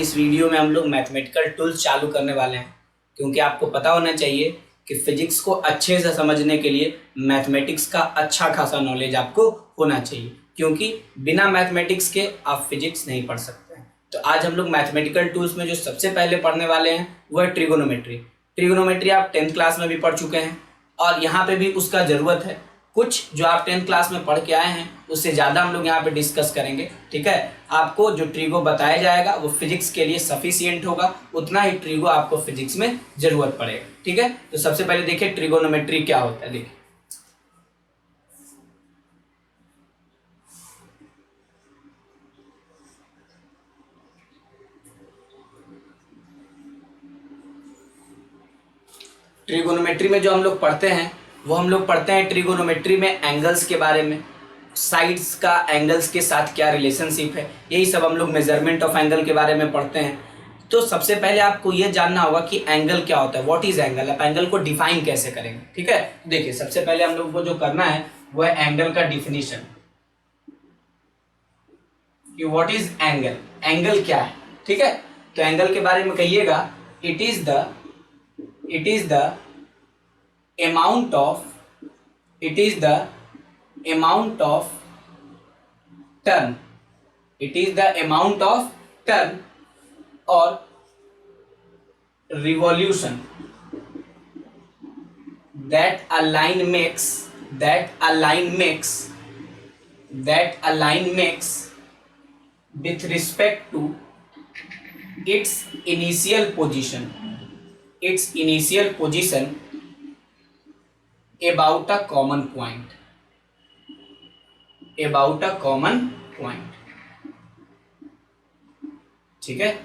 इस वीडियो में हम लोग मैथमेटिकल टूल्स चालू करने वाले हैं, क्योंकि आपको पता होना चाहिए कि फिजिक्स को अच्छे से समझने के लिए मैथमेटिक्स का अच्छा खासा नॉलेज आपको होना चाहिए, क्योंकि बिना मैथमेटिक्स के आप फिजिक्स नहीं पढ़ सकते हैं। तो आज हम लोग मैथमेटिकल टूल्स में जो सबसे पहले पढ़ने वाले हैं वो है ट्रिगोनोमेट्री। ट्रिगोनोमेट्री आप 10th क्लास में भी पढ़ चुके हैं और यहाँ पे भी उसका ज़रूरत है। कुछ जो आप 10th क्लास में पढ़ के आए हैं उससे ज़्यादा हम लोग यहाँ पे डिस्कस करेंगे। ठीक है, आपको जो ट्रिगो बताया जाएगा वो फिजिक्स के लिए सफिशिएंट होगा, उतना ही ट्रिगो आपको फिजिक्स में ज़रूरत पड़ेगा। ठीक है, तो सबसे पहले देखिए ट्रिगोनोमेट्री क्या होता है। देखिए ट्रिगोनोमेट्री में जो हम लोग पढ़ते हैं वो हम लोग पढ़ते हैं ट्रिगोनोमेट्री में एंगल्स के बारे में, साइड्स का एंगल्स के साथ क्या रिलेशनशिप है, यही सब हम लोग मेजरमेंट ऑफ एंगल के बारे में पढ़ते हैं। तो सबसे पहले आपको ये जानना होगा कि एंगल क्या होता है, व्हाट इज एंगल। आप एंगल को डिफाइन कैसे करेंगे। ठीक है, देखिए सबसे पहले हम लोग को जो करना है वो है एंगल का डिफिनीशन कि व्हाट इज एंगल, एंगल क्या है। ठीक है, तो एंगल के बारे में कहिएगा it is the amount of turn, it is the amount of turn or revolution that a line makes with respect to its initial position about a common point। ठीक है,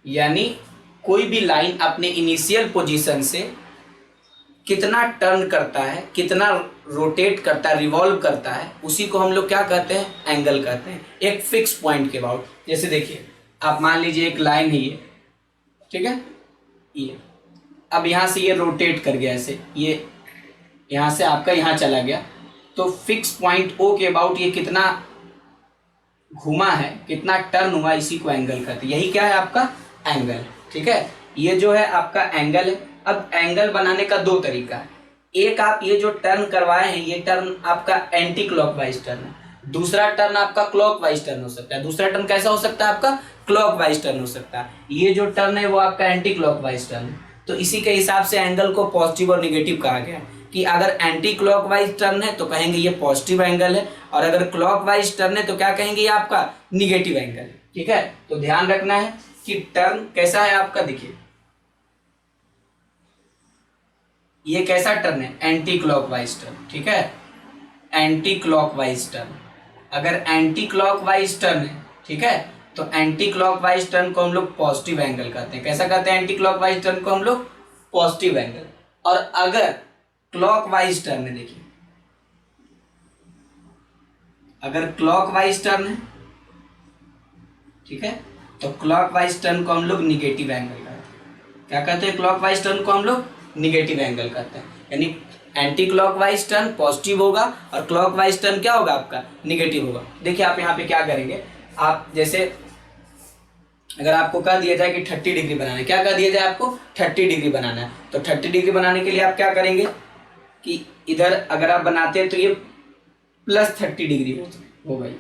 यानी कोई भी लाइन अपने इनिशियल पोजीशन से कितना turn करता है, कितना रोटेट करता है, रिवॉल्व करता है, उसी को हम लोग क्या कहते हैं, एंगल कहते हैं, एक फिक्स पॉइंट के अबाउट। जैसे देखिए आप मान लीजिए एक लाइन है ये, ठीक है, ये अब यहाँ से ये रोटेट कर गया, ऐसे ये यहाँ से आपका यहाँ चला गया, तो फिक्स पॉइंट ओ के अबाउट ये कितना घूमा है, कितना टर्न हुआ, इसी को एंगल कहते हैं। यही क्या है आपका एंगल। ठीक है, ये जो है आपका एंगल है। अब एंगल बनाने का दो तरीका है, एक आप ये जो टर्न करवाए हैं ये टर्न आपका एंटी क्लॉकवाइज टर्न है, दूसरा टर्न आपका क्लॉकवाइज टर्न हो सकता है। दूसरा टर्न कैसा हो सकता है, आपका क्लॉकवाइज टर्न हो सकता है। ये जो टर्न है वो आपका एंटी क्लॉकवाइज टर्न है। तो इसी के हिसाब से एंगल को पॉजिटिव और निगेटिव कहा गया है कि अगर एंटी क्लॉकवाइज टर्न है तो कहेंगे ये पॉजिटिव एंगल है, और अगर क्लॉकवाइज टर्न है तो क्या कहेंगे, ये आपका निगेटिव एंगल है। ठीक है, तो ध्यान रखना है कि टर्न कैसा है आपका। देखिए ये कैसा टर्न है, एंटी क्लॉकवाइज टर्न। ठीक है, एंटी क्लॉकवाइज टर्न। अगर एंटी क्लॉकवाइज टर्न है, ठीक है, तो एंटी क्लॉकवाइज टर्न को हम लोग पॉजिटिव एंगल कहते हैं। कैसा कहते हैं, एंटी क्लॉकवाइज टर्न को हम लोग पॉजिटिव एंगल। और अगर क्लॉकवाइज टर्न है, देखिए अगर क्लॉकवाइज टर्न है, ठीक है, तो क्लॉकवाइज टर्न को हम लोग निगेटिव एंगल कहते हैं। क्या कहते हैं, क्लॉकवाइज टर्न को हम लोग निगेटिव एंगल कहते हैं। यानी एंटी क्लॉकवाइज टर्न पॉजिटिव होगा और क्लॉकवाइज टर्न क्या होगा, आपका निगेटिव होगा। देखिए आप यहाँ पे क्या करेंगे, आप जैसे अगर आपको कह दिया जाए कि 30 डिग्री बनाना है, क्या कह दिया जाए आपको, 30 डिग्री बनाना है, तो 30 डिग्री बनाने के लिए आप क्या करेंगे कि इधर अगर आप बनाते हैं तो ये +30 डिग्री हो गई,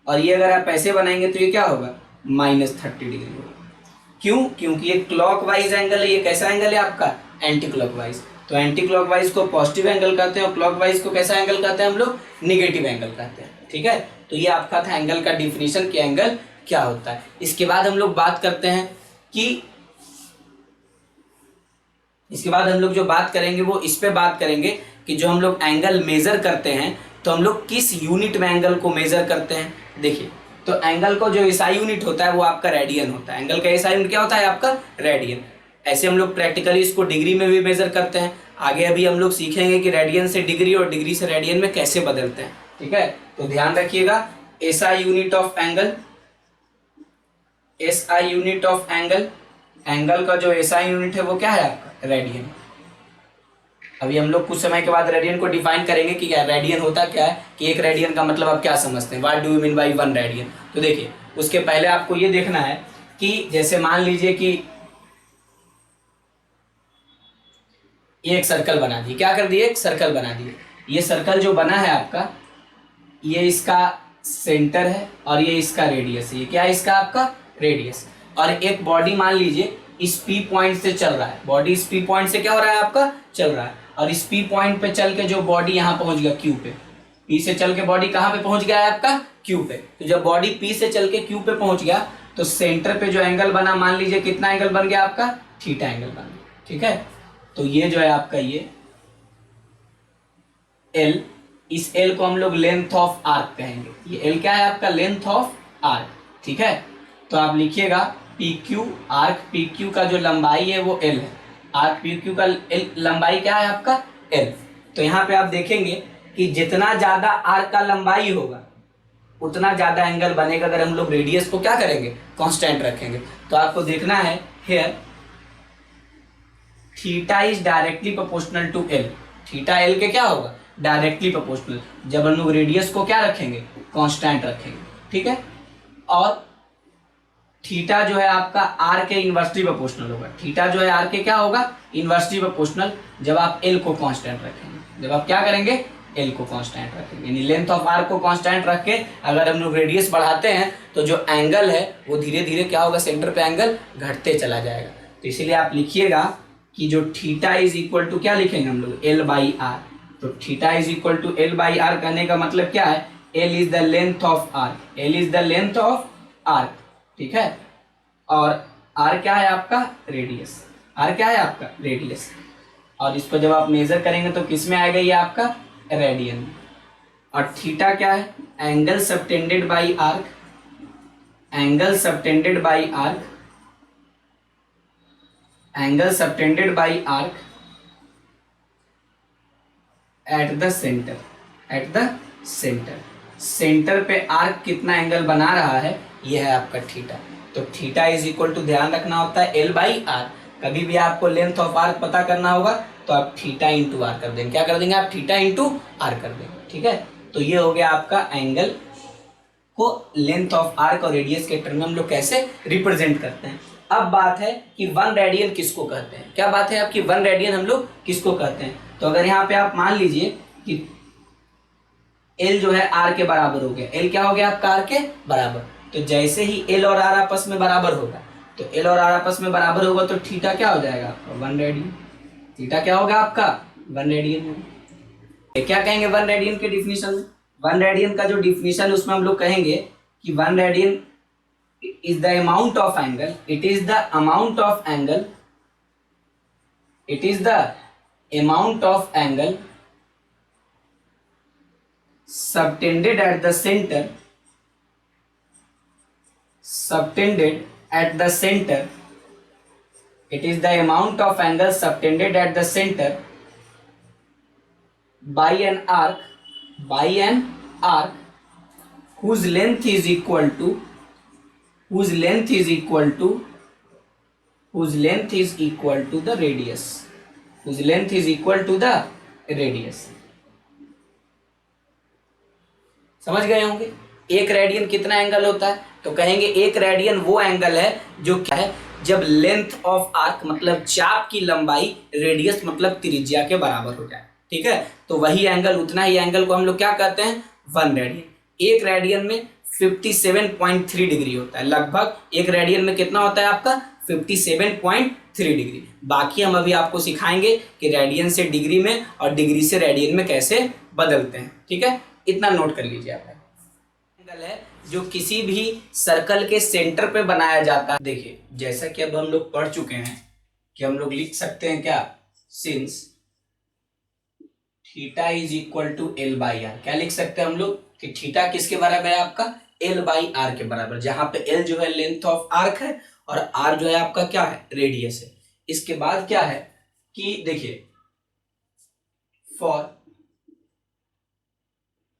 और ये अगर आप ऐसे बनाएंगे तो ये क्या होगा, -30 डिग्री होगा। क्यों, क्योंकि ये क्लॉकवाइज एंगल है। ये कैसा एंगल है आपका, एंटी क्लॉकवाइज। तो एंटी क्लॉकवाइज को पॉजिटिव एंगल कहते हैं और क्लॉकवाइज को कैसा एंगल कहते हैं, हम लोग निगेटिव एंगल कहते हैं। ठीक है, तो ये आपका था एंगल का डिफिनीशन कि एंगल क्या होता है। इसके बाद हम लोग बात करते हैं कि इसके बाद हम लोग जो बात करेंगे वो इस पे बात करेंगे कि जो हम लोग एंगल मेजर करते हैं तो हम लोग किस यूनिट में एंगल को मेजर करते हैं। देखिए तो एंगल को जो एसआई यूनिट होता है वो आपका रेडियन होता है। एंगल का एसआई यूनिट क्या होता है, आपका रेडियन। ऐसे हम लोग प्रैक्टिकली इसको डिग्री में भी मेजर करते हैं। आगे अभी हम लोग सीखेंगे कि रेडियन से डिग्री और डिग्री से रेडियन में कैसे बदलते हैं। ठीक है, तो ध्यान रखिएगा, SI unit of angle, SI unit of angle, angle का जो एसआई यूनिट है वो क्या है आपका, रेडियन। अभी हम लोग कुछ समय के बाद रेडियन को डिफाइन करेंगे कि क्या रेडियन होता क्या है, कि एक रेडियन का मतलब आप क्या समझते हैं, what do you mean by 1 radian. तो देखिए उसके पहले आपको ये देखना है कि जैसे मान लीजिए कि एक सर्कल बना दिए, क्या कर दिए, एक सर्कल बना दिए। ये सर्कल जो बना है आपका, ये इसका सेंटर है और ये इसका रेडियस है। ये क्या है, इसका आपका रेडियस। और एक बॉडी मान लीजिए इस पी पॉइंट से चल रहा है, बॉडी इस पी पॉइंट से क्या हो रहा है आपका, चल रहा है। और इस पी पॉइंट पे चल के जो बॉडी यहाँ पहुंच गया क्यू पे, पी से चल के बॉडी कहाँ पे पहुंच गया है आपका, क्यू पे। तो जब बॉडी पी से चल के क्यू पे पहुंच गया तो सेंटर पे जो एंगल बना, मान लीजिए कितना एंगल बन गया आपका, थीटा एंगल बन गया। ठीक है, तो ये जो है आपका ये एल, इस एल को हम लोग लेंथ ऑफ आर्क कहेंगे। ये एल क्या है आपका, लेंथ ऑफ आर्क। ठीक है, तो आप लिखिएगा P Q, arc P Q का जो लंबाई है वो एल है, आर्क पी क्यू का लंबाई क्या है आपका, एल। तो यहाँ पे आप देखेंगे कि जितना ज्यादा आर्क का लंबाई होगा उतना ज्यादा एंगल बनेगा अगर हम लोग रेडियस को क्या करेंगे, कांस्टेंट रखेंगे। तो आपको देखना है here theta is directly proportional to L. Theta L के क्या होगा, डायरेक्टली प्रोपोर्शनल। जब हम लोग रेडियस को क्या रखेंगे, कांस्टेंट रखेंगे। ठीक है, और थीटा जो है आपका आर के इनवर्सली प्रोपोर्शनल होगा। थीटा जो है आर के क्या होगा, इनवर्सली प्रोपोर्शनल, जब आप एल को कांस्टेंट रखेंगे। जब आप क्या करेंगे, एल को कांस्टेंट रखेंगे, यानी लेंथ ऑफ आर को कांस्टेंट रख के अगर हम लोग रेडियस बढ़ाते हैं तो जो एंगल है वो धीरे धीरे क्या होगा, सेंटर पे एंगल घटते चला जाएगा। तो इसीलिए आप लिखिएगा कि जो थीटा इज इक्वल टू क्या लिखेंगे हम लोग, एल बाई आर। तो theta is equal to L by R कहने का मतलब क्या है, L is the length of arc, L is the length of arc. ठीक है, और आर क्या है आपका, रेडियस। आर क्या है आपका, रेडियस। और इसको जब आप मेजर करेंगे तो किस में आएगा, ये आपका रेडियन। और थीटा क्या है, angle subtended by arc, angle subtended by arc, angle subtended by arc at the centre, at the centre. Centre पे आर्क कितना एंगल बना रहा है, यह है आपका थीटा। तो थीटा इज इक्वल टू, ध्यान रखना होता है, एल बाई आर। कभी भी आपको लेंथ ऑफ आर्क पता करना होगा तो आप थीटा इंटू आर कर देंगे। क्या कर देंगे आप, थीटा इंटू आर कर देंगे। ठीक है, तो ये हो गया आपका एंगल को लेंथ ऑफ आर्क और रेडियस के टर्म में हम लोग कैसे रिप्रेजेंट करते हैं। अब बात है कि 1 रेडियन किसको कहते हैं। क्या बात है आपकी, 1 रेडियन हम लोग किसको कहते हैं। तो अगर यहाँ पे आप मान लीजिए कि एल जो है आर के बराबर हो गया, एल क्या हो गया आपका, आर के बराबर। तो जैसे ही एल और आर आपस में बराबर होगा, तो एल और आर आपस में बराबर होगा तो थीटा क्या हो जाएगा आपका, 1 रेडियन। थीटा क्या होगा आपका, 1 रेडियन होगा। क्या कहेंगे 1 रेडियन के डिफिनीशन में, 1 रेडियन का जो डिफिनीशन उसमें हम लोग कहेंगे कि 1 radian is the amount of angle, it is the amount of angle, it is the amount of angle subtended at the center, subtended at the center, it is the amount of angle subtended at the center by an arc, by an arc whose length is equal to, whose length is equal to, whose length is equal to the radius, whose length is equal to the radius। समझ गए होंगे। एक radian कितना angle होता है, तो कहेंगे एक रेडियन वो एंगल है जो क्या है, जब लेंथ ऑफ आर्क मतलब चाप की लंबाई रेडियस मतलब त्रिज्या के बराबर हो जाए। ठीक है, तो वही एंगल, उतना ही एंगल को हम लोग क्या कहते हैं, 1 रेडियन। एक रेडियन में 57.3 डिग्री होता है, लगभग एक रेडियन में कितना होता है आपका, 57.3 डिग्री। बाकी हम अभी आपको सिखाएंगे कि रेडियन से डिग्री में और डिग्री से रेडियन में कैसे बदलते हैं। ठीक है, इतना नोट कर लीजिए आप। एंगल है जो किसी भी सर्कल के सेंटर पे बनाया जाता है। देखिए जैसा कि अब हम लोग पढ़ चुके हैं कि हम लोग लिख सकते हैं क्या, since theta is equal to L by R. क्या लिख सकते हैं हम लोग कि थीटा किसके बराबर है आपका, एल बाई आर के बराबर, जहां पे एल जो है लेंथ ऑफ आर्क है और आर जो है आपका क्या है, रेडियस है। इसके बाद क्या है कि देखिए फॉर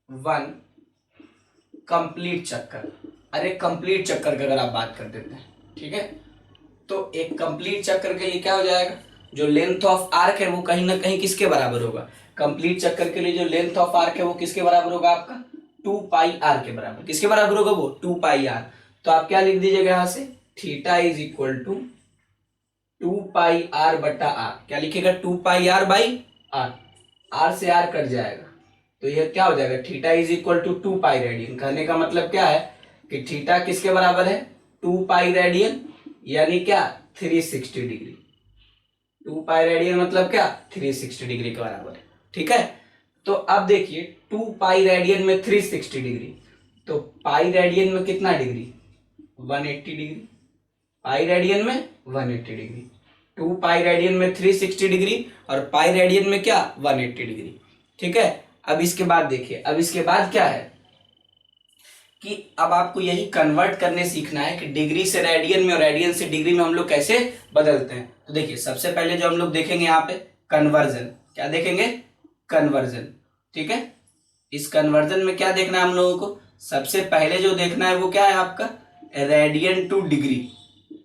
1 कंप्लीट चक्कर, अरे कंप्लीट चक्कर की अगर आप बात कर देते हैं, ठीक है, तो एक कंप्लीट चक्कर के लिए क्या हो जाएगा, जो लेंथ ऑफ आर्क है वो कहीं ना कहीं किसके बराबर होगा, कंप्लीट चक्कर के लिए जो लेंथ ऑफ आर्क है वो किसके बराबर होगा आपका 2 पाई आर के बराबर। किसके बराबर होगा वो 2 पाई आर। तो आप क्या लिख दीजिएगा यहाँ से theta is equal to 2πr बटा आर। क्या लिखेगा? 2πr by r. आर से आर कट जाएगा तो यह क्या हो जाएगा? Theta is equal to 2π radian. कहने का मतलब क्या है कि थीटा किसके बराबर है? 2π रेडियन, यानी क्या? 360 डिग्री। 2π रेडियन मतलब क्या? 360 डिग्री के बराबर है। ठीक है, तो अब देखिए 2π रेडियन में 360 डिग्री, तो पाई रेडियन में कितना डिग्री? 180 डिग्री। पाई रेडियन में 180 डिग्री। 2π रेडियन में 360 डिग्री और पाई रेडियन में क्या? 180 डिग्री। ठीक है, अब इसके बाद देखिए, अब इसके बाद क्या है कि अब आपको यही कन्वर्ट करने सीखना है कि डिग्री से रेडियन में और रेडियन से डिग्री में हम लोग कैसे बदलते हैं। तो देखिए सबसे पहले जो हम लोग देखेंगे यहाँ पे कन्वर्जन। क्या देखेंगे? कन्वर्जन। ठीक है, इस कन्वर्जन में क्या देखना है हम लोगों को? सबसे पहले जो देखना है वो क्या है आपका? Radian two degree.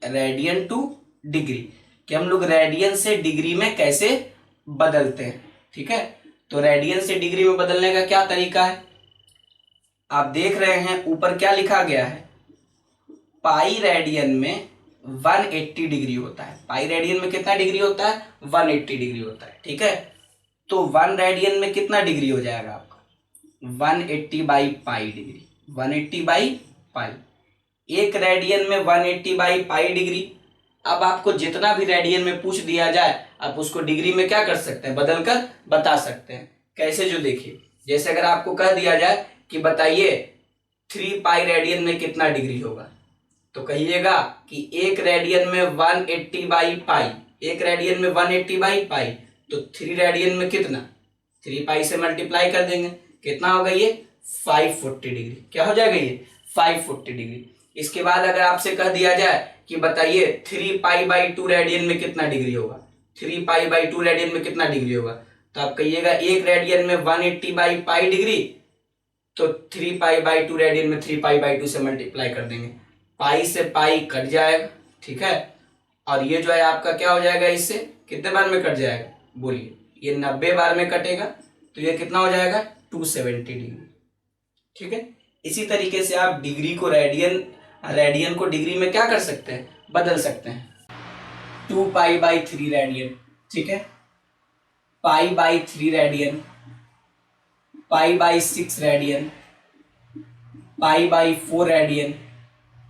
Radian two degree कि हम लोग रेडियन से डिग्री में कैसे बदलते हैं। ठीक है, तो रेडियन से डिग्री में बदलने का क्या तरीका है? आप देख रहे हैं ऊपर क्या लिखा गया है? पाई रेडियन में 180 डिग्री होता है। पाई रेडियन में कितना डिग्री होता है? 180 डिग्री होता है। ठीक है, तो 1 रेडियन में कितना डिग्री हो जाएगा आपका? 180 by pi degree. 180 by pi. एक रेडियन में 180 बाई पाई डिग्री। अब आपको जितना भी रेडियन में पूछ दिया जाए आप उसको डिग्री में क्या कर सकते हैं? बदल कर बता सकते हैं। कैसे? जो देखिए, जैसे अगर आपको कह दिया जाए कि बताइए 3π रेडियन में कितना डिग्री होगा, तो कहिएगा कि एक रेडियन में 180 बाई पाई। एक रेडियन में 180 बाई पाई, तो 3 रेडियन में कितना? 3π से मल्टीप्लाई कर देंगे, कितना होगा ये? 540 डिग्री। क्या हो जाएगा ये? 540 डिग्री। इसके बाद अगर आपसे कह दिया जाए कि बताइए 3π बाई 2 रेडियन में कितना डिग्री होगा? 3π बाई 2 रेडियन में कितना डिग्री होगा? तो आप कहिएगा एक रेडियन में 180 बाई पाई डिग्री, तो 3π बाई 2 रेडियन में 3π बाई 2 से मल्टीप्लाई कर देंगे, पाई से पाई कट जाएगा। ठीक है, और ये जो है आपका क्या हो जाएगा? इससे कितने बार में कट जाएगा? बोलिए, ये 90 बार में कटेगा, तो ये कितना हो जाएगा? 270 डिग्री। ठीक है, इसी तरीके से आप डिग्री को रेडियन को डिग्री में क्या कर सकते हैं? बदल सकते हैं। 2π बाई 3 रेडियन। ठीक है, pi by 3 radian, pi by 6 radian, pi by 4 radian,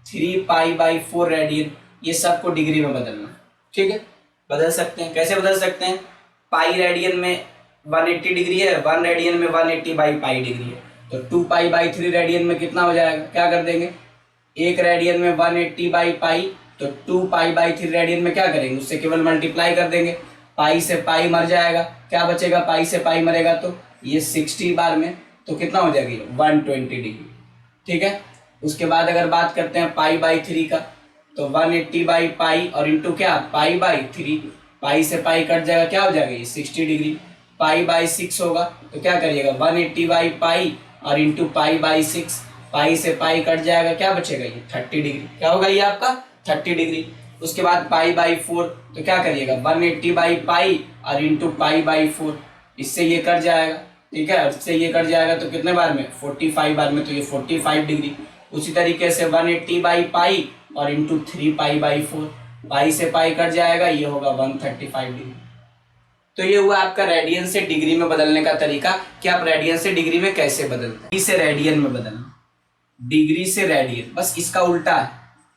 3π by 4 radian, ये सबको डिग्री में बदलना। ठीक है, बदल सकते हैं। कैसे बदल सकते हैं? पाई रेडियन में 180 डिग्री है, 1 रेडियन में 180 बाई पाई डिग्री है, तो 2π बाई 3 रेडियन में कितना हो जाएगा? क्या कर देंगे? एक रेडियन में 180 बाई पाई, तो 2π बाई 3 रेडियन में क्या करेंगे? उससे केवल मल्टीप्लाई कर देंगे, पाई से पाई मर जाएगा, क्या बचेगा? पाई से पाई मरेगा तो ये 60 बार में, तो कितना हो जाएगा? 120 डिग्री। ठीक है, उसके बाद अगर बात करते हैं पाई बाई 3 का, तो 180 बाई पाई और इंटू क्या? पाई बाई 3। पाई से पाई कट जाएगा, क्या हो जाएगा? ये 60 डिग्री। पाई बाई 6 होगा तो क्या करिएगा? 180 बाई पाई और इंटू पाई बाई 6। पाई से पाई कट जाएगा, क्या बचेगा? ये 30 डिग्री। क्या होगा ये आपका? 30 डिग्री। उसके बाद पाई बाई 4, तो क्या करिएगा? 180 बाई पाई और इंटू पाई बाई 4। इससे ये कट जाएगा। ठीक है, इससे ये कट जाएगा तो कितने बार में? 45 बार में, तो ये 45 डिग्री। उसी तरीके से 180 बाई पाई और इंटू 3π बाई 4। पाई से पाई कट जाएगा, ये होगा 135 डिग्री। तो ये हुआ आपका रेडियन से डिग्री में बदलने का तरीका कि आप रेडियन से डिग्री में कैसे बदलते हैं। डिग्री से रेडियन में बदलना, डिग्री से रेडियन, बस इसका उल्टा है।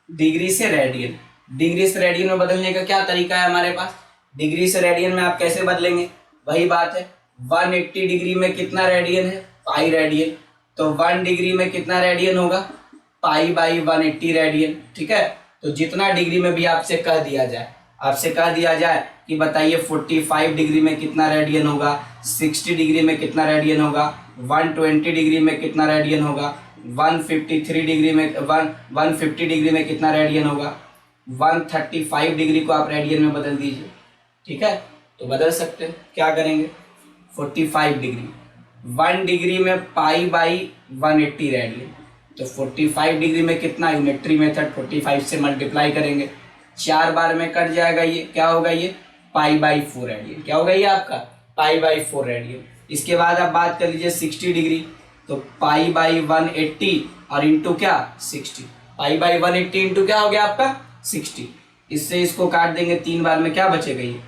डिग्री से रेडियन, डिग्री से रेडियन में बदलने का क्या तरीका है हमारे पास? डिग्री से रेडियन में आप कैसे बदलेंगे? वही बात है, 180 डिग्री में कितना रेडियन है? Pi radian. तो 1 डिग्री में कितना रेडियन होगा? Pi by 180 radian. ठीक है, तो जितना डिग्री में भी आपसे कह दिया जाए कि बताइए 45 डिग्री में कितना रेडियन होगा, 60 डिग्री में कितना रेडियन होगा, 120 डिग्री में कितना रेडियन होगा, 153 डिग्री में 150 डिग्री में कितना रेडियन होगा, 135 डिग्री को आप रेडियन में बदल दीजिए। ठीक है, तो बदल सकते हैं। क्या करेंगे? 45 डिग्री, 1 डिग्री में पाई बाई 180 रेडियन, तो 45 डिग्री में कितना? यूनिटरी मेथड 45 से मल्टीप्लाई करेंगे, 4 बार में कट जाएगा, ये क्या होगा? ये पाई बाई 4 रेडियन। क्या होगा ये आपका? पाई बाई 4 रेडियन। इसके बाद आप बात कर लीजिए 60 डिग्री, तो पाई बाई 180 और इंटू क्या? 60। पाई बाई 180 इंटू क्या हो गया आपका? 60। इससे इसको काट देंगे 3 बार में, क्या बचेगा ये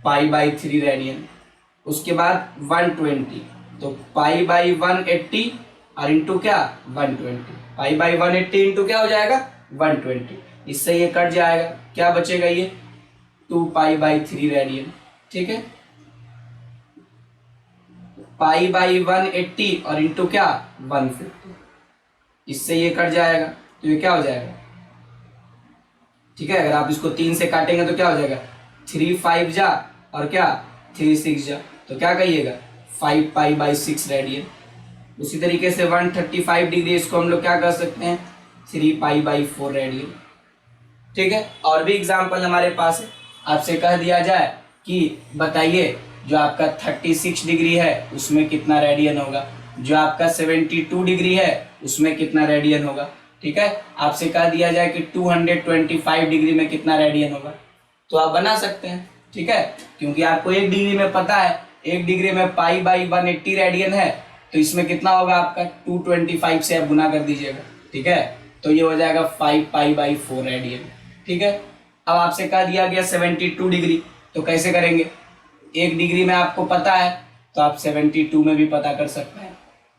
π/3 रेडियन। उसके बाद 120, तो π/180 और इंटू क्या 120, π/180 इंटू क्या हो जाएगा 120। इससे ये कट जाएगा, क्या बचेगा ये 2π/3 रेडियन। ठीक है, π/180 और इंटू क्या 150, इससे ये कट जाएगा, तो ये क्या हो जाएगा, ठीक है। अगर आप इसको 3 से काटेंगे तो क्या हो जाएगा 3 5 जा और क्या 3 6 जा, तो क्या कहिएगा 5π/6 रेडियन। उसी तरीके से 135 डिग्री, इसको हम लोग क्या कर सकते हैं 3π/4 रेडियन। ठीक है, और भी एग्जाम्पल हमारे पास है। आपसे कह दिया जाए कि बताइए जो आपका 36 डिग्री है उसमें कितना रेडियन होगा, जो आपका 72 डिग्री है उसमें कितना रेडियन होगा। ठीक है, आपसे कह दिया जाए कि 225 डिग्री में कितना रेडियन होगा, तो आप बना सकते हैं। ठीक है, क्योंकि आपको 1 डिग्री में पता है, 1 डिग्री में π/180 रेडियन है, तो इसमें कितना होगा आपका 225 से आप गुना कर दीजिएगा। ठीक है, तो ये हो जाएगा 5π/4 रेडियन। ठीक है, अब आपसे कह दिया गया 72 डिग्री, तो कैसे करेंगे, 1 डिग्री में आपको पता है तो आप 72 में भी पता कर सकते हैं,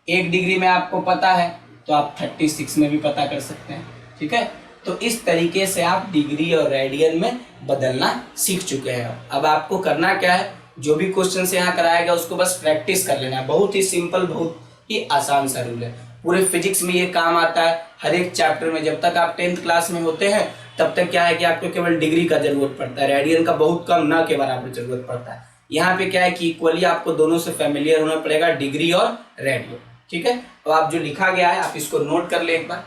1 डिग्री में आपको पता है तो आप 36 में भी पता कर सकते हैं। ठीक है, तो इस तरीके से आप डिग्री और रेडियन में बदलना सीख चुके हैं। अब आपको करना क्या है, जो भी क्वेश्चन से यहाँ कराया गया उसको बस प्रैक्टिस कर लेना है। बहुत ही सिंपल, बहुत ही आसान सा रूल है। पूरे फिजिक्स में ये काम आता है, हर एक चैप्टर में। जब तक आप 10th क्लास में होते हैं तब तक क्या है कि आपको केवल डिग्री का जरूरत पड़ता है, रेडियन का बहुत कम, ना के बराबर जरूरत पड़ता है। यहाँ पे क्या है कि इक्वली आपको दोनों से फेमिलियर होना पड़ेगा, डिग्री और रेडियन। ठीक है, तो आप जो लिखा गया है आप इसको नोट कर ले एक बार।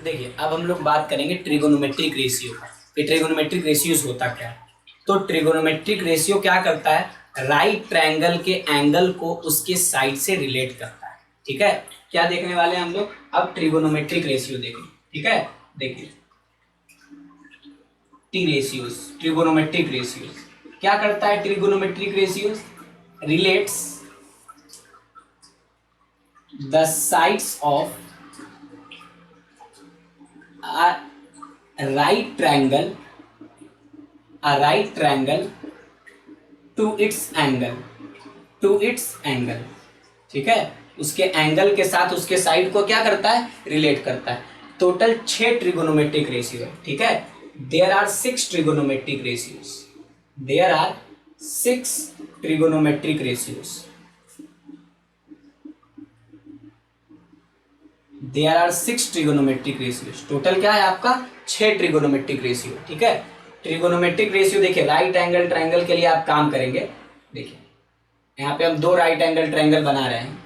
देखिए, अब हम लोग बात करेंगे ट्रिगोनोमेट्रिक रेशियो का। ट्रिगोनोमेट्रिक रेशियोज होता क्या है, तो ट्रिगोनोमेट्रिक रेशियो क्या करता है, राइट ट्रायंगल के एंगल को उसके साइड से रिलेट करता है। ठीक है, क्या देखने वाले हैं हम लोग, अब ट्रिगोनोमेट्रिक रेशियो देखें। ठीक है, देखिए टी रेशियोज, ट्रिगोनोमेट्रिक रेशियोज क्या करता है, trigonometric ratios relates the sides of a right triangle to its angle। ठीक है, उसके एंगल के साथ उसके साइड को क्या करता है, रिलेट करता है। टोटल 6 ट्रिगोनोमेट्रिक रेशियो है। ठीक है, there are 6 trigonometric ratios, there are 6 trigonometric ratios, there are 6 trigonometric ratios. Total क्या है आपका 6 ट्रिगोनोमेट्रिक रेशियो। ठीक है, ट्रिगोनोमेट्रिक रेशियो देखिए, राइट एंगल ट्रायंगल के लिए आप काम करेंगे। देखिए यहाँ पे हम 2 राइट एंगल ट्रायंगल बना रहे हैं,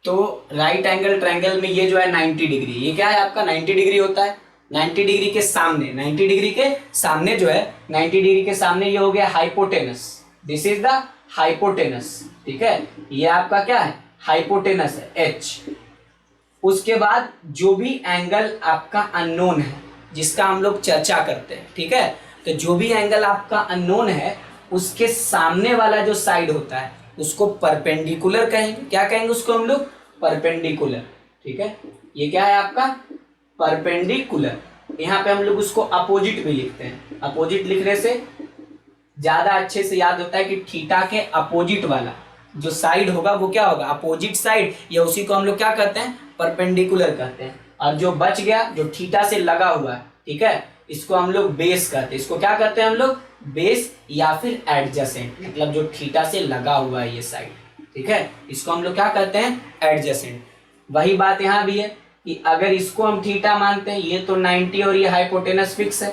तो राइट एंगल ट्रायंगल में ये जो है 90 डिग्री, ये क्या है आपका 90 डिग्री होता है। 90 डिग्री के सामने, 90 डिग्री के सामने जो है, 90 डिग्री के सामने ये हो गया hypotenuse, this is the hypotenuse. ठीक है, ये आपका क्या है, हाइपोटेनस है H। उसके बाद जो भी एंगल आपका अननोन है जिसका हम लोग चर्चा करते हैं, ठीक है, तो जो भी एंगल आपका अननोन है उसके सामने वाला जो साइड होता है उसको परपेंडिकुलर कहेंगे। क्या कहेंगे उसको हम लोग, परपेंडिकुलर। ठीक है, ये क्या है आपका परपेंडिकुलर। यहाँ पे हम लोग उसको अपोजिट भी लिखते हैं। अपोजिट लिखने से ज्यादा अच्छे से याद होता है कि थीटा के अपोजिट वाला जो साइड होगा वो क्या होगा, अपोजिट साइड, या उसी को हम लोग क्या कहते हैं, परपेंडिकुलर कहते हैं। और जो बच गया जो थीटा से लगा हुआ है, ठीक है, इसको हम लोग बेस कहते हैं। इसको क्या कहते हैं हम लोग, बेस या फिर एडजेसेंट, मतलब जो थीटा से लगा हुआ है ये साइड। ठीक है, इसको हम लोग क्या कहते हैं, एडजेसेंट। वही बात यहाँ भी है कि अगर इसको हम थीटा मानते हैं, ये तो 90 और ये हाइपोटेनस फिक्स है,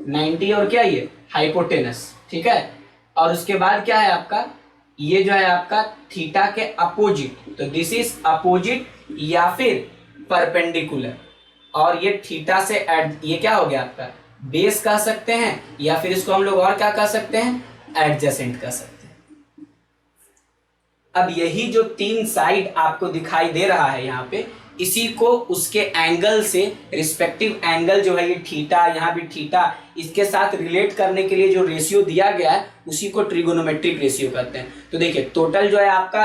90 और क्या ये हाइपोटेनस। ठीक है, और उसके बाद क्या है आपका, ये जो है आपका थीटा के अपोजिट, तो दिस इज अपोजिट या फिर परपेंडिकुलर। और ये थीटा से ये क्या हो गया आपका बेस कह सकते हैं, या फिर इसको हम लोग और क्या कह सकते हैं, एडजेसेंट कह सकते हैं। अब यही जो 3 साइड आपको दिखाई दे रहा है यहाँ पे, इसी को उसके एंगल से, रिस्पेक्टिव एंगल जो है ये थीटा, यहाँ भी थीटा, इसके साथ रिलेट करने के लिए जो रेशियो दिया गया है उसी को ट्रिगोनोमेट्रिक रेशियो कहते हैं। तो देखिए टोटल जो है आपका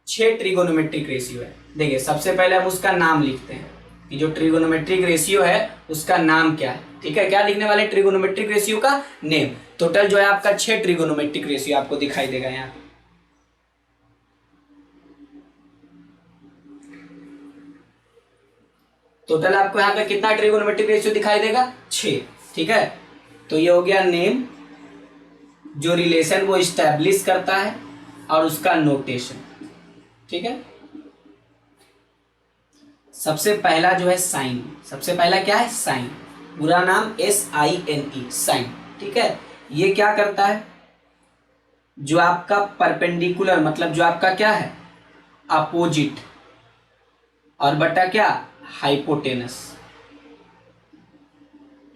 6 ट्रिगोनोमेट्रिक रेशियो है। देखिए सबसे पहले हम उसका नाम लिखते हैं। कि जो ट्रिगोनोमेट्रिक रेशियो है उसका नाम क्या है। ठीक है, क्या लिखने वाले ट्रिगोनोमेट्रिक रेशियो का नेम। टोटल जो है आपका 6 ट्रिगोनोमेट्रिक रेशियो आपको दिखाई देगा यहाँ। टोटल आपको यहाँ पे कितना ट्रिगोनोमेट्रिक रेशियो दिखाई देगा, 6। ठीक है, तो ये हो गया नेम, जो रिलेशन वो इस्टेब्लिश करता है, और उसका नोटेशन। ठीक है, सबसे पहला जो है साइन। सबसे पहला क्या है, साइन। पूरा नाम SINE, साइन। ठीक है, ये क्या करता है, जो आपका परपेंडिकुलर मतलब जो आपका क्या है अपोजिट, और बटा क्या हाइपोटेनस,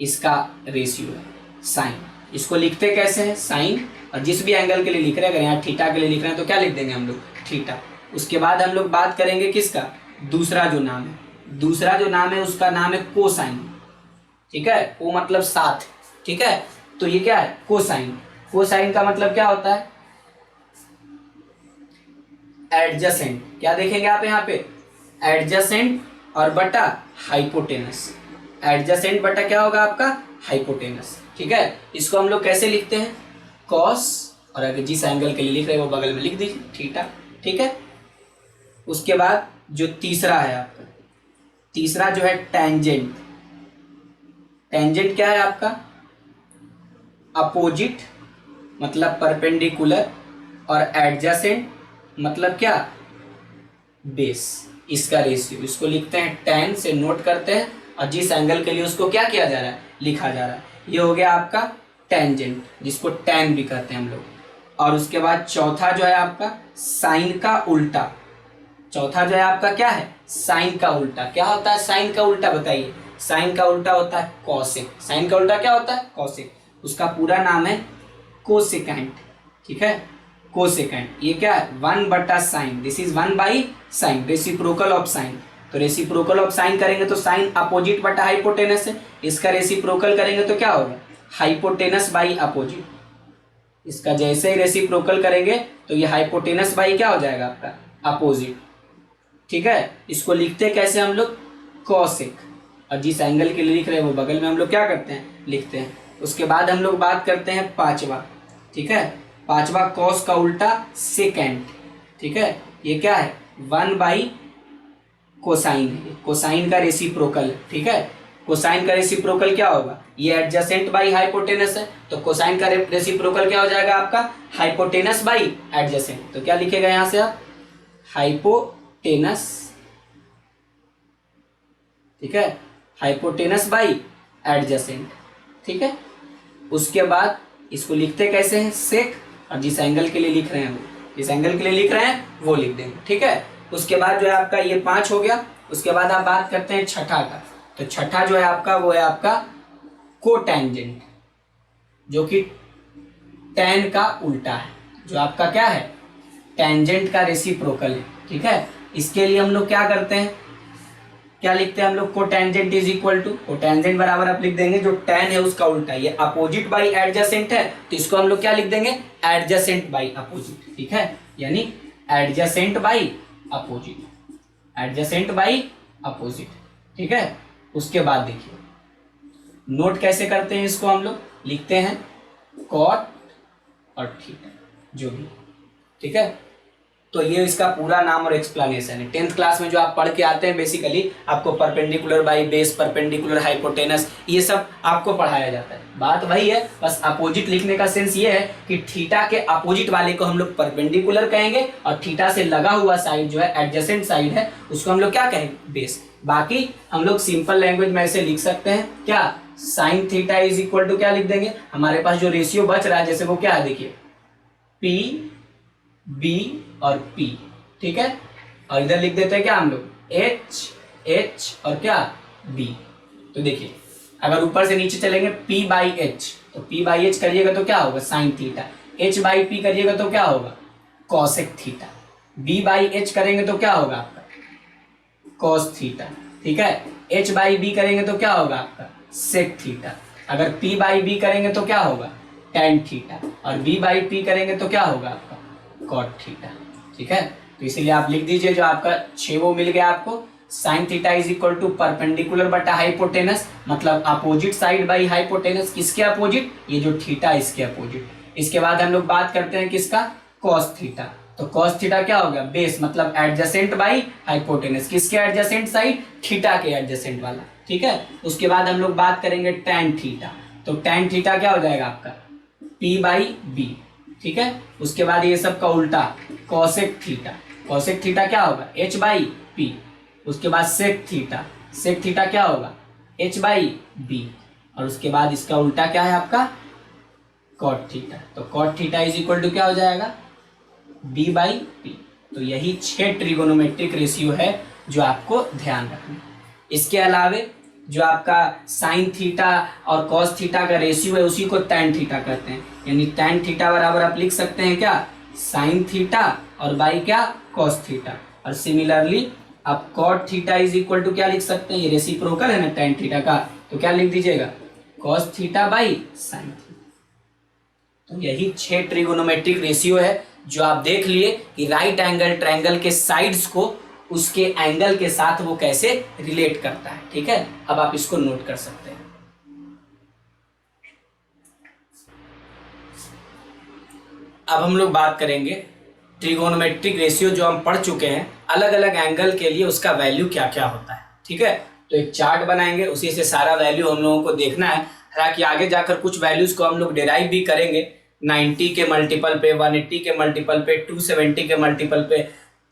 इसका रेशियो है साइन। इसको लिखते कैसे हैं, साइन, और जिस भी एंगल के लिए लिख रहे हैं, अगर यहाँ थीटा के लिए लिख रहे हैं तो क्या लिख देंगे हम लोग, थीटा। उसके बाद हम लोग बात करेंगे किसका, दूसरा जो नाम है। दूसरा जो नाम है उसका नाम है कोसाइन। ठीक है, को मतलब साथ। ठीक है, तो ये क्या है, कोसाइन। कोसाइन का मतलब क्या होता है, एडजेसेंट। क्या देखेंगे आप यहाँ पे, एडजेसेंट और बटा हाइपोटेनस। एडजेसेंट बटा क्या होगा आपका, हाइपोटेनस। ठीक है, इसको हम लोग कैसे लिखते हैं, कॉस, और अगर जिस एंगल के लिए लिख रहे हैं वो बगल में लिख दीजिए थीटा। ठीक है, उसके बाद जो तीसरा है आपका, तीसरा जो है टेंजेंट। टेंजेंट क्या है आपका, अपोजिट मतलब परपेंडिकुलर, और एडजेसेंट मतलब क्या, बेस। इसका रेशियो, इसको लिखते हैं tan से नोट करते हैं, और जिस एंगल के लिए उसको क्या किया जा रहा है, लिखा जा रहा है। ये हो गया आपका टेंजेंट, जिसको tan भी कहते हैं हम लोग। और उसके बाद चौथा जो है आपका साइन का उल्टा। चौथा जो है आपका क्या है, साइन का उल्टा। क्या होता है साइन का उल्टा, बताइए। साइन का उल्टा होता है कॉसेक। साइन का उल्टा क्या होता है, कॉसेक। उसका पूरा नाम है कोसेकेंट। ठीक है, कोसेकेंट। ये क्या है, 1/साइन। दिस इज 1/साइन, रेसिप्रोकल ऑफ साइन। तो रेसिप्रोकल ऑफ साइन करेंगे तो साइन अपोजिट बटा हाइपोटेनस है। इसका रेसिप्रोकल करेंगे तो क्या होगा, हाइपोटेनस बाई अपोजिट। इसका जैसे ही रेसिप्रोकल करेंगे तो ये हाइपोटेनस बाई क्या हो जाएगा आपका, अपोजिट। ठीक है, इसको लिखते कैसे हम लोग, कॉसेक, और जिस एंगल के लिए लिख रहे हैं वो बगल में हम लोग क्या करते हैं, लिखते हैं। उसके बाद हम लोग बात करते हैं पांचवा। ठीक है, पांचवा कॉस का उल्टा सेकेंड। ठीक है, ये क्या है, 1/कोसाइन है। कोसाइन का रेसिप्रोकल। ठीक है, कोसाइन का रेसिप्रोकल क्या होगा, ये एडजेसेंट बाई हाइपोटेनस है, तो कोसाइन का रेसिप्रोकल क्या हो जाएगा आपका, हाइपोटेनस बाई एडजेसेंट। तो क्या लिखेगा यहां से आप, हाइपोटेनस। ठीक है, हाइपोटेनस बाई एडजेसेंट। ठीक है, उसके बाद इसको लिखते कैसे हैं, सेक, और जिस एंगल के लिए लिख रहे हैं वो, जिस एंगल के लिए लिख रहे हैं वो लिख देंगे। ठीक है, उसके बाद जो है आपका ये 5 हो गया। उसके बाद आप बात करते हैं छठा का। तो छठा जो है आपका वो है आपका कोटेंजेंट, जो कि tan का उल्टा है, जो आपका क्या है, टेंजेंट का रेसिप्रोकल है। ठीक है, इसके लिए हम लोग क्या करते हैं, क्या लिखते हैं हम लोग, cotangent is equal to, cotangent बराबर आप लिख देंगे जो tan है उसका उल्टा। ये अपोजिट बाई एडजेसेंट है, तो इसको हम लोग क्या लिख देंगे, एडजेसेंट बाई अपोजिट। ठीक है, यानी adjacent by opposite, adjacent by opposite. ठीक है, उसके बाद देखिए नोट कैसे करते हैं इसको, हम लोग लिखते हैं कॉट और थीटा जो भी। ठीक है, तो ये इसका पूरा नाम और एक्सप्लेनेशन है। 10th क्लास में जो आप पढ़ के आते हैं बेसिकली आपको perpendicular by base, perpendicular hypotenuse, ये सब आपको पढ़ाया जाता है। बात वही है, बस अपोजिट लिखने का सेंस ये है कि थीटा के अपोजिट वाले को हम लोग परपेंडिकुलर कहेंगे, और थीटा से लगा हुआ साइड जो है एडजेसेंट साइड है उसको हम लोग क्या कहेंगे, बेस। बाकी हम लोग सिंपल लैंग्वेज में ऐसे लिख सकते हैं, क्या, sine theta is equal to क्या लिख देंगे, हमारे पास जो रेशियो बच रहा है जैसे वो क्या है, देखिए P, B और P। ठीक है, और इधर लिख देते हैं क्या हम लोग, H और क्या B। तो देखिए अगर ऊपर से नीचे चलेंगे P/H, तो P/H करिएगा तो क्या होगा, साइन थीटा। H/P करिएगा तो क्या होगा, कॉसेक थीटा। B/H करेंगे तो क्या होगा आपका, कॉस थीटा। ठीक है, H/B करेंगे तो क्या होगा आपका, सेक थीटा। अगर P/B करेंगे तो क्या होगा, tan थीटा, और B/P करेंगे तो क्या होगा आपका, कॉट थीटा। ठीक है, तो इसीलिए आप लिख दीजिए जो आपका 6 वो मिल गया आपको। Sine theta is equal to perpendicular बटा हाइपोटेनस, मतलब अपोजिट साइड बाई हाइपोटेनस। किसके अपोजिट? ये जो थीटा इसके अपोजिट। इसके बाद हम लोग बात करते हैं किसका? Cos theta. तो कॉस थीटा क्या होगा? बेस, मतलब एडजेसेंट बाई हाइपोटेनस। किसके एडजेसेंट साइड? थीटा के एडजेसेंट वाला, ठीक है। उसके बाद हम लोग बात करेंगे टैन थीटा। तो टैन थीटा क्या हो जाएगा आपका? पी बाई बी, ठीक है। उसके बाद ये सब का उल्टा कॉसेक थीटा। कॉसेक थीटा क्या होगा? H by p. उसके बाद सेक थीटा। सेक थीटा क्या होगा? H by b. और उसके बाद इसका उल्टा क्या है आपका? Cot theta. तो cot theta is equal to क्या हो जाएगा? B by p. तो यही 6 ट्रिगोनोमेट्रिक रेशियो है जो आपको ध्यान रखना है। इसके अलावे जो आपका साइन थीटा और कॉस थीटा का रेशियो है उसी को टैन थीटा कहते हैं। यानी टैन थीटा बराबर आप लिख सकते हैं क्या? साइन थीटा और बाई क्या? Cos theta. और सिमिलरली आप cot theta is equal to क्या लिख सकते हैं? ये रेसिप्रोकल है ना टैन थीटा का, तो क्या लिख दीजिएगा? Cos theta by sine theta. तो यही 6 ट्रिगोनोमेट्रिक रेशियो है जो आप देख लिए कि राइट एंगल ट्रायंगल के साइड्स को उसके एंगल के साथ वो कैसे रिलेट करता है, ठीक है। अब आप इसको नोट कर सकते हैं। अब हम लोग बात करेंगे ट्रिगोनोमेट्रिक रेशियो जो हम पढ़ चुके हैं, अलग अलग एंगल के लिए उसका वैल्यू क्या क्या होता है, ठीक है। तो एक चार्ट बनाएंगे, उसी से सारा वैल्यू हम लोगों को देखना है। हालांकि आगे जाकर कुछ वैल्यूज को हम लोग डिराइव भी करेंगे, 90 के मल्टीपल पे, 180 के मल्टीपल पे, 270 के मल्टीपल पे,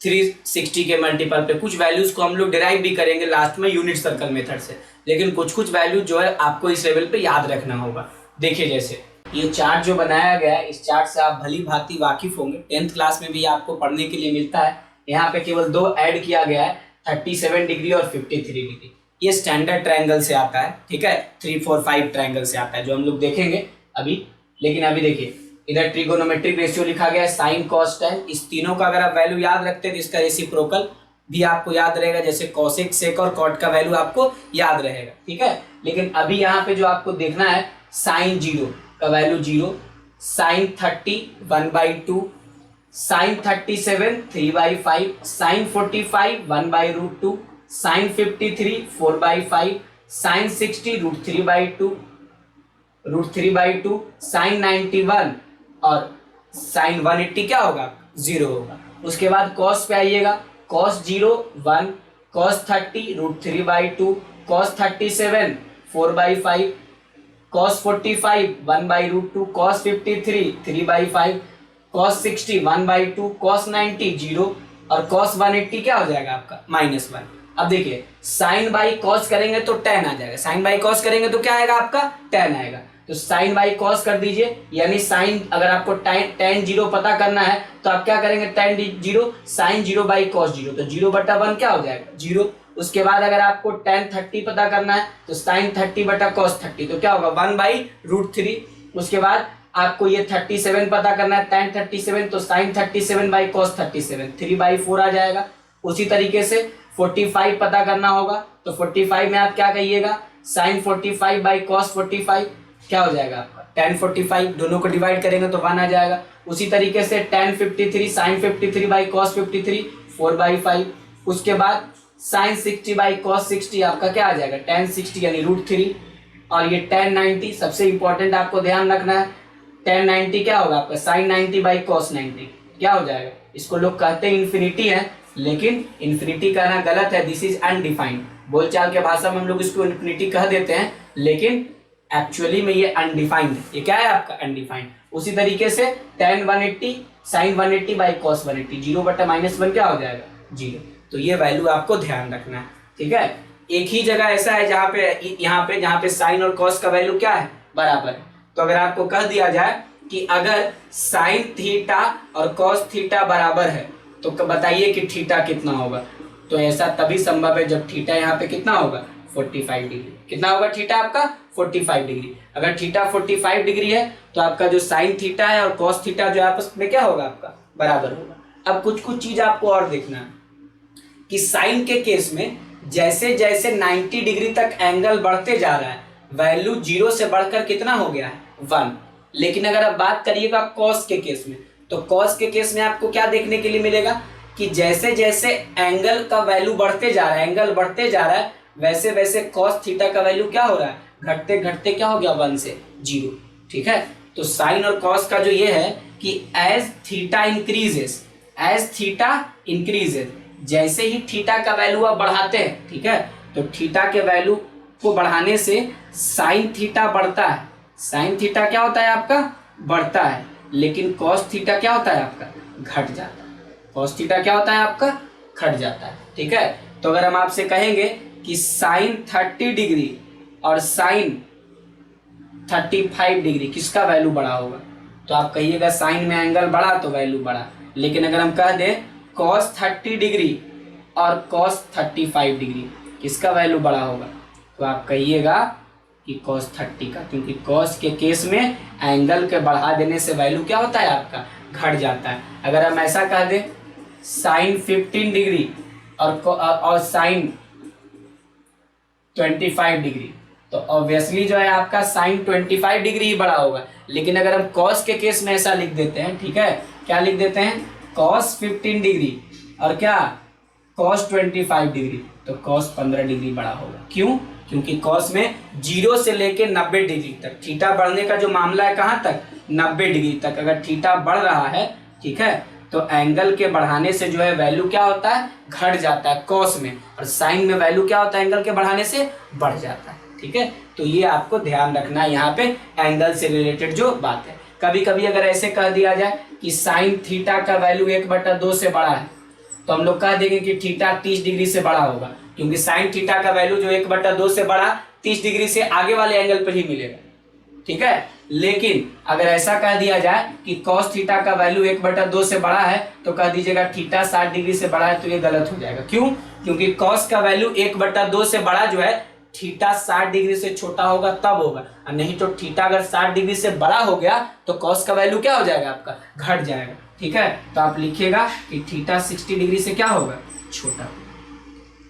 360 के मल्टीपल पे कुछ वैल्यूज को हम लोग डिराइव भी करेंगे लास्ट में यूनिट सर्कल मेथड से। लेकिन कुछ कुछ वैल्यू जो है आपको इस लेवल पे याद रखना होगा। देखिए जैसे ये चार्ट जो बनाया गया है, इस चार्ट से आप भली भांति वाकिफ होंगे, 10th क्लास में भी आपको पढ़ने के लिए मिलता है। यहाँ पे केवल 2 ऐड किया गया है, 37 डिग्री और 53 डिग्री। ये स्टैंडर्ड ट्रायंगल से आता है, ठीक है, 3, 4, 5 ट्रायंगल से आता है जो हम लोग देखेंगे अभी। लेकिन अभी देखिए इधर ट्रिगोनोमेट्रिक रेशियो लिखा गया है साइन कॉस टैन। इस तीनों का अगर आप वैल्यू याद रखते हैं तो इसका रेसिप्रोकल भी आपको याद रहेगा, जैसे कॉसेक, सेक और कॉट का वैल्यू आपको याद रहेगा, ठीक है। लेकिन अभी यहाँ पे जो आपको देखना है साइन 0 का value 0, sine 30 1/2, sine 37 3/5, sine 45 1/√2, sine 53 4/5, sine 60 √3/2, √3/2, sine 91 और साइन 180 क्या होगा? 0 होगा। उसके बाद कॉस पे आइएगा, cos 0 1, cos 30 √3/2, cos 37 4/5, cos 45 1/√2, cos 53 3/5, cos 60 1/2, cos 90 0 और कॉस 180 क्या हो जाएगा आपका? -1। अब देखिए साइन बाई कॉस करेंगे तो टैन आ जाएगा, साइन बाई कॉस करेंगे तो क्या आएगा आपका? टैन आएगा। तो साइन बाई कॉस कर दीजिए, यानी साइन अगर आपको टैन 0 पता करना है तो आप क्या करेंगे? टैन 0 साइन 0 बाई कॉस 0, तो 0/1 क्या हो जाएगा? 0। उसके बाद अगर आपको टैन 30 पता करना है तो साइन 30 बटा कॉस 30, तो क्या होगा? 1/√3। उसके बाद आपको ये 37 पता करना है, टैन 37, तो साइन 37 बाई कॉस 37, 3/4 आ जाएगा। उसी तरीके से 45 पता करना होगा, तो 45 में आप क्या कहिएगा? साइन 45 बाई कॉस 45 क्या हो जाएगा आपका? टैन 45, दोनों को डिवाइड करेंगे तो 1 आ जाएगा। उसी तरीके से टैन 53 साइन 53 बाई कॉस 53 4/5। उसके बाद साइन 60 बाई कॉस 60 आपका क्या आ जाएगा? टैन 60 यानी √3। और ये टैन 90 सबसे इंपॉर्टेंट आपको ध्यान रखना है, टैन 90 क्या होगा आपका? साइन 90 बाई कॉस 90 क्या हो जाएगा? इसको लोग कहते हैं इन्फिनिटी है, लेकिन इन्फिनिटी कहना गलत है, दिस इज अनडिफाइंड। बोलचाल के भाषा में हम लोग इसको इन्फिनिटी कह देते हैं, लेकिन एक्चुअली में ये अनडिफाइंड है। ये क्या है आपका? अनडिफाइंड। उसी तरीके से टैन 180 साइन 180 बाई कॉस 180, 0/-1 क्या हो जाएगा? 0। तो ये वैल्यू आपको ध्यान रखना है, ठीक है। एक ही जगह ऐसा है जहाँ पे साइन और कॉस का वैल्यू क्या है? बराबर है। तो अगर आपको कह दिया जाए कि अगर साइन थीटा और कॉस थीटा बराबर है तो बताइए कि थीटा कितना होगा? तो ऐसा तभी संभव है जब थीटा यहाँ पे कितना होगा? 45 डिग्री। कितना होगा थीटा आपका? 45 डिग्री। अगर थीटा 45 डिग्री है तो आपका जो साइन थीटा है और कॉस थीटा जो आपस में क्या होगा? आपका बराबर होगा। अब कुछ कुछ चीज आपको और देखना है कि साइन के केस में जैसे जैसे 90 डिग्री तक एंगल बढ़ते जा रहा है, वैल्यू 0 से बढ़कर कितना हो गया है? 1। लेकिन अगर आप बात करिएगा कॉस के केस में, तो कॉस के केस में आपको क्या देखने के लिए मिलेगा? कि जैसे जैसे एंगल का वैल्यू बढ़ते जा रहा है, एंगल बढ़ते जा रहा है, वैसे वैसे कॉस थीटा का वैल्यू क्या हो रहा है, घटते घटते क्या हो गया, 1 से 0। ठीक है, तो साइन और कॉस का जो ये है कि एज थीटा इंक्रीजेज, जैसे ही थीटा का वैल्यू आप बढ़ाते हैं, ठीक है, तो थीटा के वैल्यू को बढ़ाने से साइन थीटा बढ़ता है। साइन थीटा क्या होता है आपका, बढ़ता है, लेकिन कॉस थीटा क्या होता है आपका, घट जाता है। कॉस थीटा क्या होता है आपका, घट जाता है। ठीक है, तो अगर हम आपसे कहेंगे कि साइन 30 डिग्री और साइन 35 डिग्री किसका वैल्यू बड़ा होगा, तो आप कहिएगा साइन में एंगल बढ़ा तो वैल्यू बढ़ा। लेकिन अगर हम कह दें कॉस 30 डिग्री और कॉस 35 डिग्री किसका वैल्यू बड़ा होगा, तो आप कहिएगा कि कॉस 30 का, क्योंकि कॉस के केस में एंगल के बढ़ा देने से वैल्यू क्या होता है आपका, घट जाता है। अगर हम ऐसा कह दें साइन 15 डिग्री और साइन 25 डिग्री, तो ऑब्वियसली जो है आपका साइन 25 डिग्री ही बड़ा होगा। लेकिन अगर हम कॉस के केस में ऐसा लिख देते हैं, ठीक है, क्या लिख देते हैं, कॉस 15 डिग्री और क्या, कॉस 25 डिग्री, तो कॉस 15 डिग्री बड़ा होगा। क्यों, क्योंकि कॉस में 0 से लेके 90 डिग्री तक थीटा बढ़ने का जो मामला है, कहाँ तक, 90 डिग्री तक अगर थीटा बढ़ रहा है, ठीक है, तो एंगल के बढ़ाने से जो है वैल्यू क्या होता है, घट जाता है कॉस में, और साइन में वैल्यू क्या होता है, एंगल के बढ़ाने से बढ़ जाता है। ठीक है, तो ये आपको ध्यान रखना है यहाँ पे एंगल से रिलेटेड जो बात है। कभी कभी अगर ऐसे कह दिया जाए कि साइन थीटा का वैल्यू 1/2 से बड़ा है, तो हम लोग कह देंगे कि थीटा 30 डिग्री से बड़ा होगा, क्योंकि साइन थीटा का वैल्यू जो 1/2 से बड़ा 30 डिग्री से आगे वाले एंगल पर ही मिलेगा। ठीक है, लेकिन अगर ऐसा कह दिया जाए कि कॉस थीटा का वैल्यू 1/2 से बड़ा है, तो कह दीजिएगा थीटा 60 डिग्री से बड़ा है, तो ये गलत हो जाएगा। क्यों, क्योंकि कॉस का वैल्यू 1/2 से बड़ा जो है, थीटा 60 डिग्री से छोटा होगा तब होगा, और नहीं तो थीटा अगर 60 डिग्री से बड़ा हो गया तो कॉस का वैल्यू क्या हो जाएगा आपका, घट जाएगा। ठीक है, तो आप लिखिएगा कि थीटा 60 डिग्री से क्या होगा, छोटा।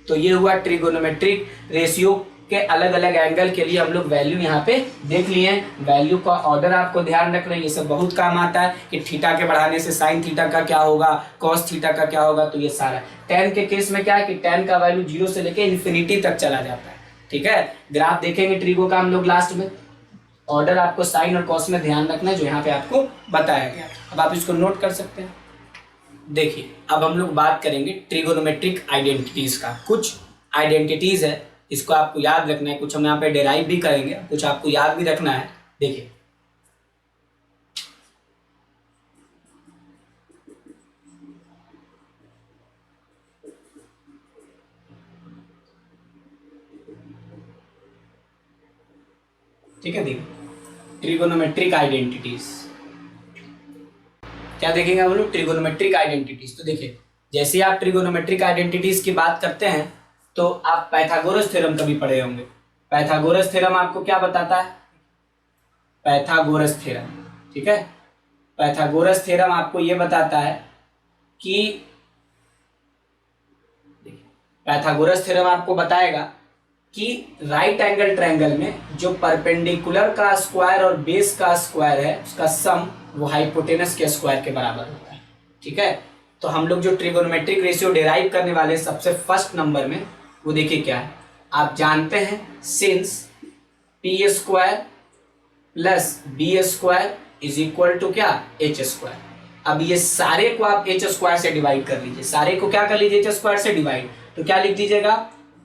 तो ये हुआ ट्रिगोनोमेट्रिक रेशियो के अलग अलग एंगल के लिए हम लोग वैल्यू यहाँ पे देख लिए हैं। वैल्यू का ऑर्डर आपको ध्यान रखना है, ये सब बहुत काम आता है कि थीटा के बढ़ाने से साइन थीटा का क्या होगा, कॉस थीटा का क्या होगा, तो ये सारा। tan के केस में क्या है कि tan का वैल्यू 0 से लेके इन्फिनिटी तक चला जाता है। ठीक है, ग्राफ देखेंगे ट्रिगो का हम लोग लास्ट में। ऑर्डर आपको साइन और कॉस में ध्यान रखना है जो यहाँ पे आपको बताया गया। अब आप इसको नोट कर सकते हैं। देखिए, अब हम लोग बात करेंगे ट्रिगोनोमेट्रिक आइडेंटिटीज का। कुछ आइडेंटिटीज है, इसको आपको याद रखना है, कुछ हम यहाँ पे डेराइव भी करेंगे, कुछ आपको याद भी रखना है। देखिए, ठीक है, देखिए ट्रिगोनोमेट्रिक आइडेंटिटीज क्या देखेंगे हम लोग, ट्रिगोनोमेट्रिक आइडेंटिटीज। तो देखिए, जैसे आप ट्रिगोनोमेट्रिक आइडेंटिटीज की बात करते हैं तो आप पाइथागोरस थ्योरम कभी पढ़े होंगे। पाइथागोरस थ्योरम आपको क्या बताता है, पाइथागोरस थ्योरम, ठीक है, पाइथागोरस थ्योरम आपको ये बताता है कि पाइथागोरस थ्योरम आपको बताएगा कि राइट एंगल ट्रायंगल में जो परपेंडिकुलर का स्क्वायर और बेस का स्क्वायर है, उसका सम वो हाइपोटेनस के स्क्वायर के बराबर होता है। ठीक है, तो हम लोग जो ट्रिगोनोमेट्रिक रेशियो डिराइव करने वाले सबसे फर्स्ट नंबर में, वो देखिए क्या है, आप जानते हैं since P square plus B square is equal to क्या, एच स्क्वायर। अब ये सारे को आप एच स्क्वायर से डिवाइड कर लीजिए, सारे को क्या कर लीजिए, एच स्क्वायर से डिवाइड। तो क्या लिख दीजिएगा,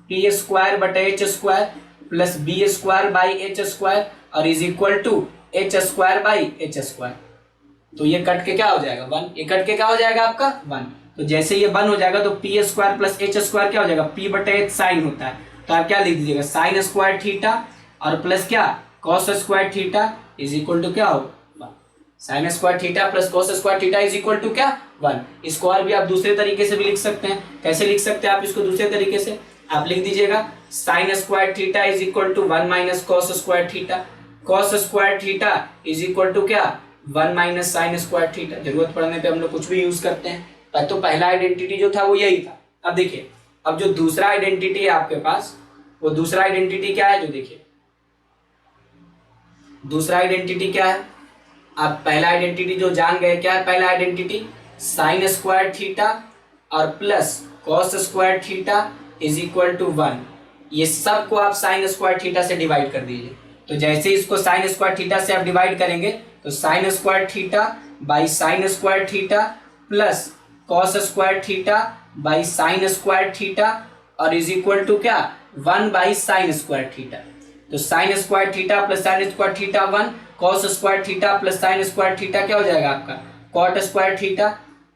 पी स्क्वायर बटे h square plus B square by h square और is equal to h square by h square. तो ये कट के क्या हो जाएगा, 1। ये कट के क्या हो जाएगा आपका 1। तो जैसे ये 1 हो जाएगा तो P square plus H square क्या हो जाएगा, पी बटे एच साइन होता है, तो आप क्या लिख दीजिएगा, साइन स्क्वायर थीटा और प्लस क्या, cos square theta is equal to क्या होगा, 1। Sine square theta plus cos square theta is equal to क्या, 1। इसको और भी आप दूसरे तरीके से भी लिख सकते हैं। कैसे लिख सकते हैं आप इसको दूसरे तरीके से, आप लिख दीजिएगा sine square theta is equal to 1 minus cos square theta, cos square theta is equal to क्या, 1 माइनस साइन स्क्वायर थीटा। जरूरत पड़ने पे हम लोग कुछ भी यूज करते हैं, तो पहला आइडेंटिटी जो था वो यही था। अब देखिए, अब जो दूसरा आइडेंटिटी है आपके पास, वो दूसरा आइडेंटिटी क्या है, जो देखिए दूसरा आइडेंटिटी क्या है, आप पहला आइडेंटिटी जो जान गए, क्या है पहला आइडेंटिटी, साइन स्क्वायर थीटा और plus cos square theta is equal to 1। ये सब को आप साइन स्क्वायर थीटा से डिवाइड कर दीजिए। तो जैसे इसको साइन स्क्वायर थीटा से आप डिवाइड करेंगे तो sine square theta by sine square theta plus cos square theta by sine square theta और इज इक्वल टू क्या 1 बाई साइन स्क्वायर थीटा। तो sine square theta plus sign square theta 1, cos square theta plus sign square theta क्या हो जाएगा आपका cot square theta,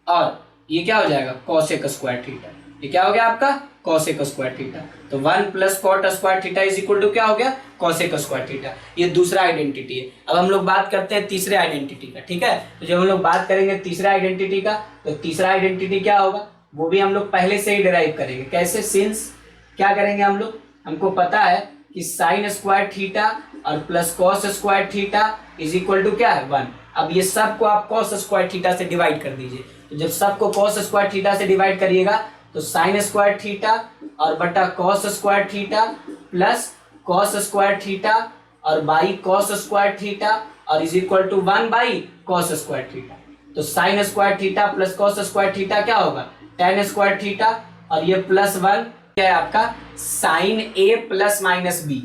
और ये क्या हो जाएगा कॉसेक स्क्वायर थीटा। ये क्या हो गया आपका कॉसेक स्क्वायर थीटा। तो 1 plus cot square theta is equal to क्या हो गया कॉसेक स्क्वायर थीटा। ये दूसरा आइडेंटिटी है। अब हम लोग बात करते हैं तीसरे आइडेंटिटी का, ठीक है। तो जब हम लोग बात करेंगे तीसरे आइडेंटिटी का, तो तीसरा आइडेंटिटी क्या होगा वो भी हम लोग पहले से ही डिराइव करेंगे। कैसे, सिंस क्या करेंगे हम लोग, हमको पता है कि साइन स्क्वायर थीटा और plus cos square theta is equal to क्या है 1। अब ये सब को आप कॉस स्क्वायर थीटा से डिवाइड कर दीजिए। तो जब सबको कॉस स्क्वायर थीटा से डिवाइड करिएगा तो साइन स्क्वायर थीटा और बटा cos square theta plus cos square theta और बाई कॉस स्क्वायर थीटा और is equal to 1 by cos square theta. तो sine square theta plus cos square theta क्या होगा tan स्क्वायर थीटा और ये plus 1 क्या है आपका sign a plus minus B,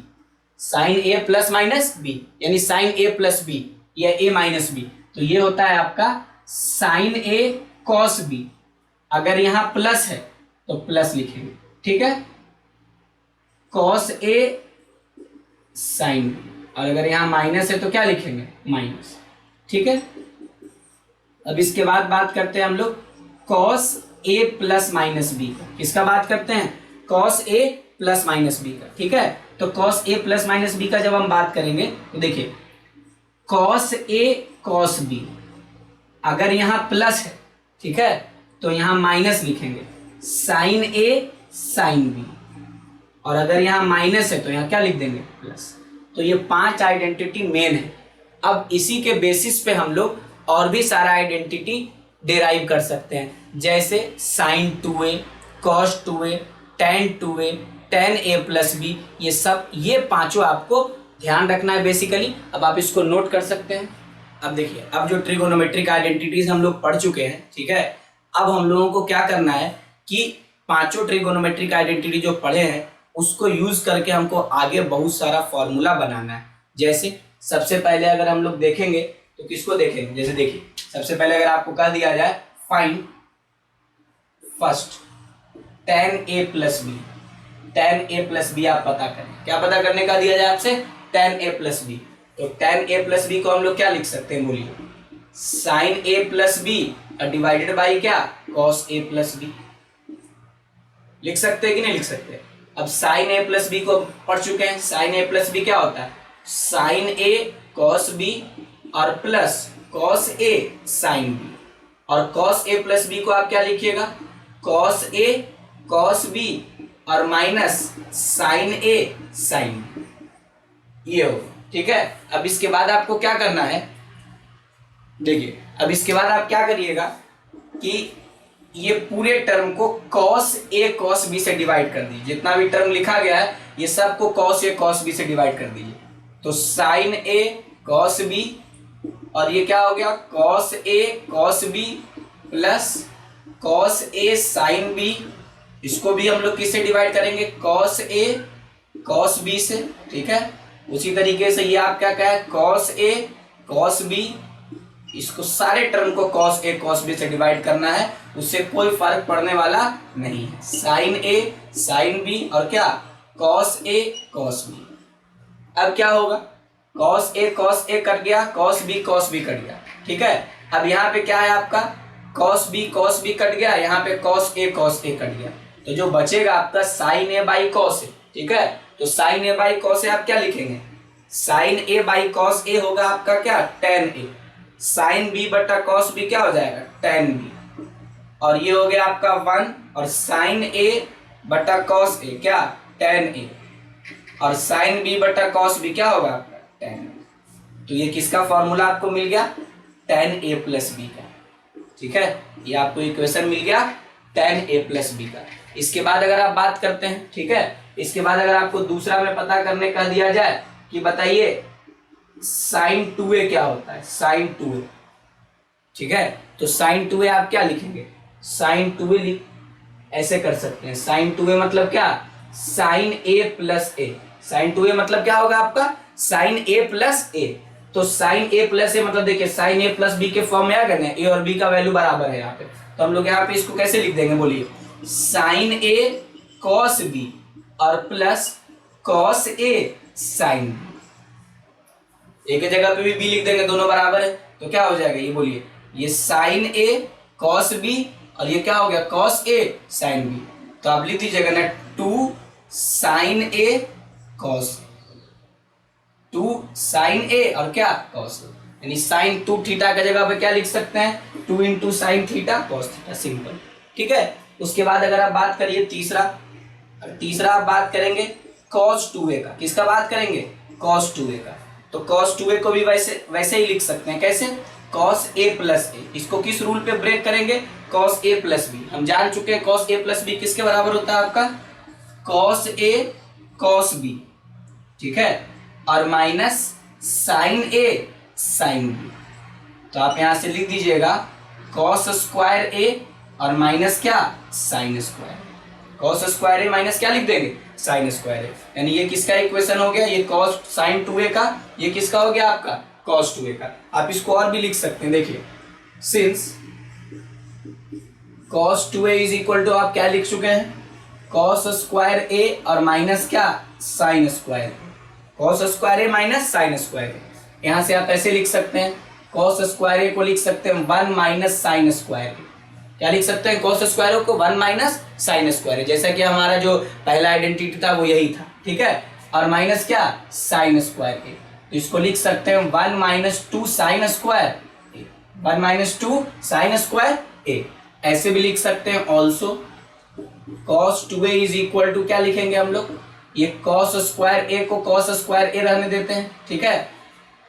sign a plus minus B यानी साइन ए प्लस बी या ए माइनस बी। तो ये होता है आपका साइन ए कॉस बी। अगर यहाँ प्लस है तो प्लस लिखेंगे, ठीक है, कॉस ए साइन बी, और अगर यहाँ माइनस है तो क्या लिखेंगे माइनस, ठीक है। अब इसके बाद बात करते हैं हम लोग cos A plus minus B का। किसका बात करते हैं cos A plus minus B का, ठीक है। तो cos A plus minus B का जब हम बात करेंगे तो देखिए कॉस ए कॉस बी, अगर यहाँ प्लस है, ठीक है, तो यहाँ माइनस लिखेंगे साइन ए साइन बी, और अगर यहाँ माइनस है तो यहाँ क्या लिख देंगे प्लस। तो ये 5 आइडेंटिटी मेन है। अब इसी के बेसिस पे हम लोग और भी सारा आइडेंटिटी डिराइव कर सकते हैं, जैसे sine 2a, cos 2a, tan 2a, tan a plus B. ये सब, ये पांचों आपको ध्यान रखना है बेसिकली। अब आप इसको नोट कर सकते हैं। अब देखिए, अब जो ट्रिगोनोमेट्रिक आइडेंटिटीज हम लोग पढ़ चुके हैं, ठीक है, अब हम लोगों को क्या करना है कि पांचों ट्रिगोनोमेट्रिक आइडेंटिटी जो पढ़े हैं उसको यूज करके हमको आगे बहुत सारा फॉर्मूला बनाना है। जैसे सबसे पहले अगर हम लोग देखेंगे तो किसको देखेंगे, जैसे देखिए सबसे पहले अगर आपको कह दिया जाए find first tan a plus B, tan a plus B आप पता करें। क्या पता करने का दिया जाए आपसे tan a प्लस बी। तो tan a प्लस बी को हम लोग क्या लिख सकते हैं बोलिए, sine a plus b divided by क्या cos a प्लस बी। लिख सकते हैं कि नहीं लिख सकते। अब साइन a प्लस बी को पढ़ चुके हैं। साइन a प्लस बी क्या होता है साइन a cos b और plus cos a sine b, और cos a प्लस बी को आप क्या लिखिएगा cos a cos b और minus sine a sine b, ये हो, ठीक है। अब इसके बाद आपको क्या करना है, देखिए अब इसके बाद आप क्या करिएगा कि ये पूरे टर्म को cos a cos b से डिवाइड कर दीजिए। जितना भी टर्म लिखा गया है ये सब को cos a cos b से डिवाइड कर दीजिए। तो साइन a cos b और ये क्या हो गया cos a cos b plus cos a sin b, इसको भी हम लोग किससे डिवाइड करेंगे cos a cos b से, ठीक है। उसी तरीके से ये आप क्या कहे cos a cos b, इसको सारे टर्म को cos a cos b से डिवाइड करना है, उससे कोई फर्क पड़ने वाला नहीं है। साइन a साइन b और क्या cos a cos b। अब क्या होगा cos a कट गया, cos b कट गया, ठीक है। अब यहाँ पे क्या है आपका cos b कट गया, यहाँ पे cos a कट गया। तो जो बचेगा आपका sine a by cos a, ठीक है। तो sine a by cos a आप क्या लिखेंगे sine a by cos a होगा आपका क्या tan a, साइन b बटा cos b क्या हो जाएगा tan b, और ये हो गया आपका 1 और साइन a बटा cos a क्या tan a, और साइन b बटा cos b क्या होगा आपका tan a। तो ये किसका फॉर्मूला आपको मिल गया tan a प्लस b का, ठीक है। ये आपको इक्वेशन मिल गया tan a प्लस b का। इसके बाद अगर आप बात करते हैं, ठीक है, इसके बाद अगर आपको दूसरा में पता करने का दिया जाए कि बताइए साइन 2a क्या होता है साइन 2a, ठीक है। तो साइन 2a आप क्या लिखेंगे साइन 2a ऐसे कर सकते हैं। साइन 2a मतलब क्या, sine a plus a. Sine 2a मतलब क्या होगा आपका, साइन a प्लस ए। तो साइन a प्लस ए मतलब देखिए साइन a प्लस बी के फॉर्म में आ गए ना, ए और बी का वैल्यू बराबर है यहाँ पे। तो हम लोग यहाँ पे इसको कैसे लिख देंगे बोलिए, साइन a कॉस b और plus cos a sine b। एक जगह पे भी b लिख देंगे, दोनों बराबर है, तो क्या हो जाएगा ये बोलिए, ये साइन a कॉस b और ये क्या हो गया कॉस a साइन b। तो आप लिख दीजिएगा ना 2 sine a cos, 2 sine a और क्या कॉस, यानी साइन 2 थीटा की जगह पे क्या लिख सकते हैं, 2 into sine theta cos theta, simple. ठीक है। उसके बाद अगर आप बात करिए तीसरा आप बात करेंगे कॉस 2a का। किसका बात करेंगे, कॉस 2a का। तो कॉस 2a को भी वैसे ही लिख सकते हैं, कैसे, कॉस a प्लस ए। इसको किस रूल पे ब्रेक करेंगे, कॉस a प्लस बी। हम जान चुके हैं कॉस a प्लस बी किसके बराबर होता है आपका, कॉस a कॉस b। ठीक है, और minus sine a sine b। तो आप यहां से लिख दीजिएगा कॉस स्क्वायर a और माइनस क्या, sine square. Cos square a minus क्या लिख देंगे, साइन स्क्वायर a। यानी ये किसका इक्वेशन हो गया, ये कॉस साइन 2a का, ये किसका हो गया आपका, कॉस 2a का। आप इसको और भी लिख सकते हैं, देखिए since cos 2a is equal to, आप क्या लिख चुके हैं, कॉस स्क्वायर a और माइनस क्या, sine square. Cos square a minus sine square a। यहां से आप ऐसे लिख सकते हैं, कॉस स्क्वायर a को लिख सकते हैं 1 माइनस साइन स्क्वायर। क्या लिख सकते हैं, कॉस स्क्वायर को 1 माइनस साइन स्क्वायर, जैसा कि हमारा जो पहला आइडेंटिटी था वो यही था। ठीक है, और माइनस क्या, साइन स्क्वायर ए। तो इसको लिख सकते हैं 1 minus 2 sine square, 1 minus 2 sine square a. ऐसे भी लिख सकते हैं also cos 2a is equal to, क्या लिखेंगे हम लोग, ये कॉस स्क्वायर ए को कॉस स्क्वायर ए रहने देते हैं। ठीक है,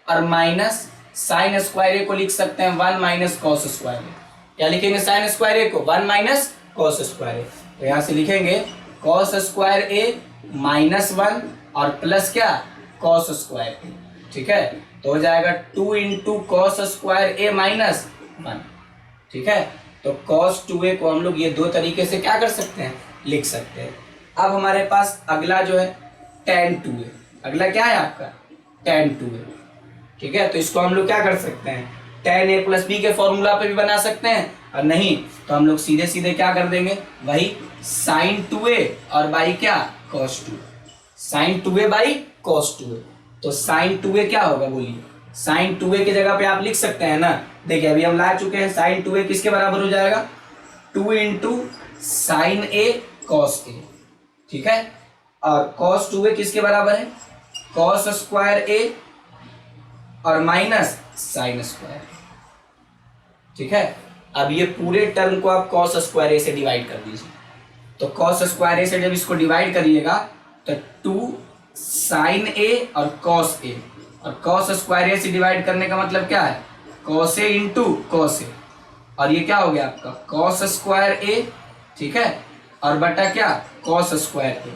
और माइनस साइन स्क्वायर ए को लिख सकते हैं 1 माइनस कॉस स्क्वायर ए। क्या लिखेंगे, साइन स्क्वायर ए को 1 माइनस कॉस स्क्वायर ए। तो यहां से लिखेंगे कॉस स्क्वायर ए माइनस 1 और प्लस क्या, कॉस स्क्वायर ए। ठीक है, तो हो जाएगा 2 इंटू कॉस स्क्वायर ए माइनस 1। ठीक है, तो कॉस 2a को हम लोग ये दो तरीके से क्या कर सकते हैं, लिख सकते हैं। अब हमारे पास अगला जो है tan 2a, अगला क्या है आपका, tan 2a। ठीक है, तो इसको हम लोग क्या कर सकते हैं, tan a प्लस बी के फॉर्मूला पे भी बना सकते हैं, और नहीं तो हम लोग सीधे सीधे क्या कर देंगे, वही साइन 2a और बाई क्या, cos 2, sign 2a by cos 2a। तो साइन 2a क्या होगा बोलिए, साइन 2a की जगह पे आप लिख सकते हैं ना, देखिए अभी हम ला चुके हैं, साइन 2a किसके बराबर हो जाएगा, 2 into sine a cos a। ठीक है, और cos 2a किसके बराबर है, cos स्क्वायर a और माइनस साइन स्क्वायर। ठीक है, अब ये पूरे टर्म को आप cos स्क्वायर a से डिवाइड कर दीजिए। तो cos स्क्वायर a से जब इसको डिवाइड करिएगा तो 2 साइन a और cos a, और cos स्क्वायर a से डिवाइड करने का मतलब क्या है, cos a into cos a, और ये क्या हो गया आपका cos स्क्वायर a। ठीक है, और बटा क्या, cos स्क्वायर a,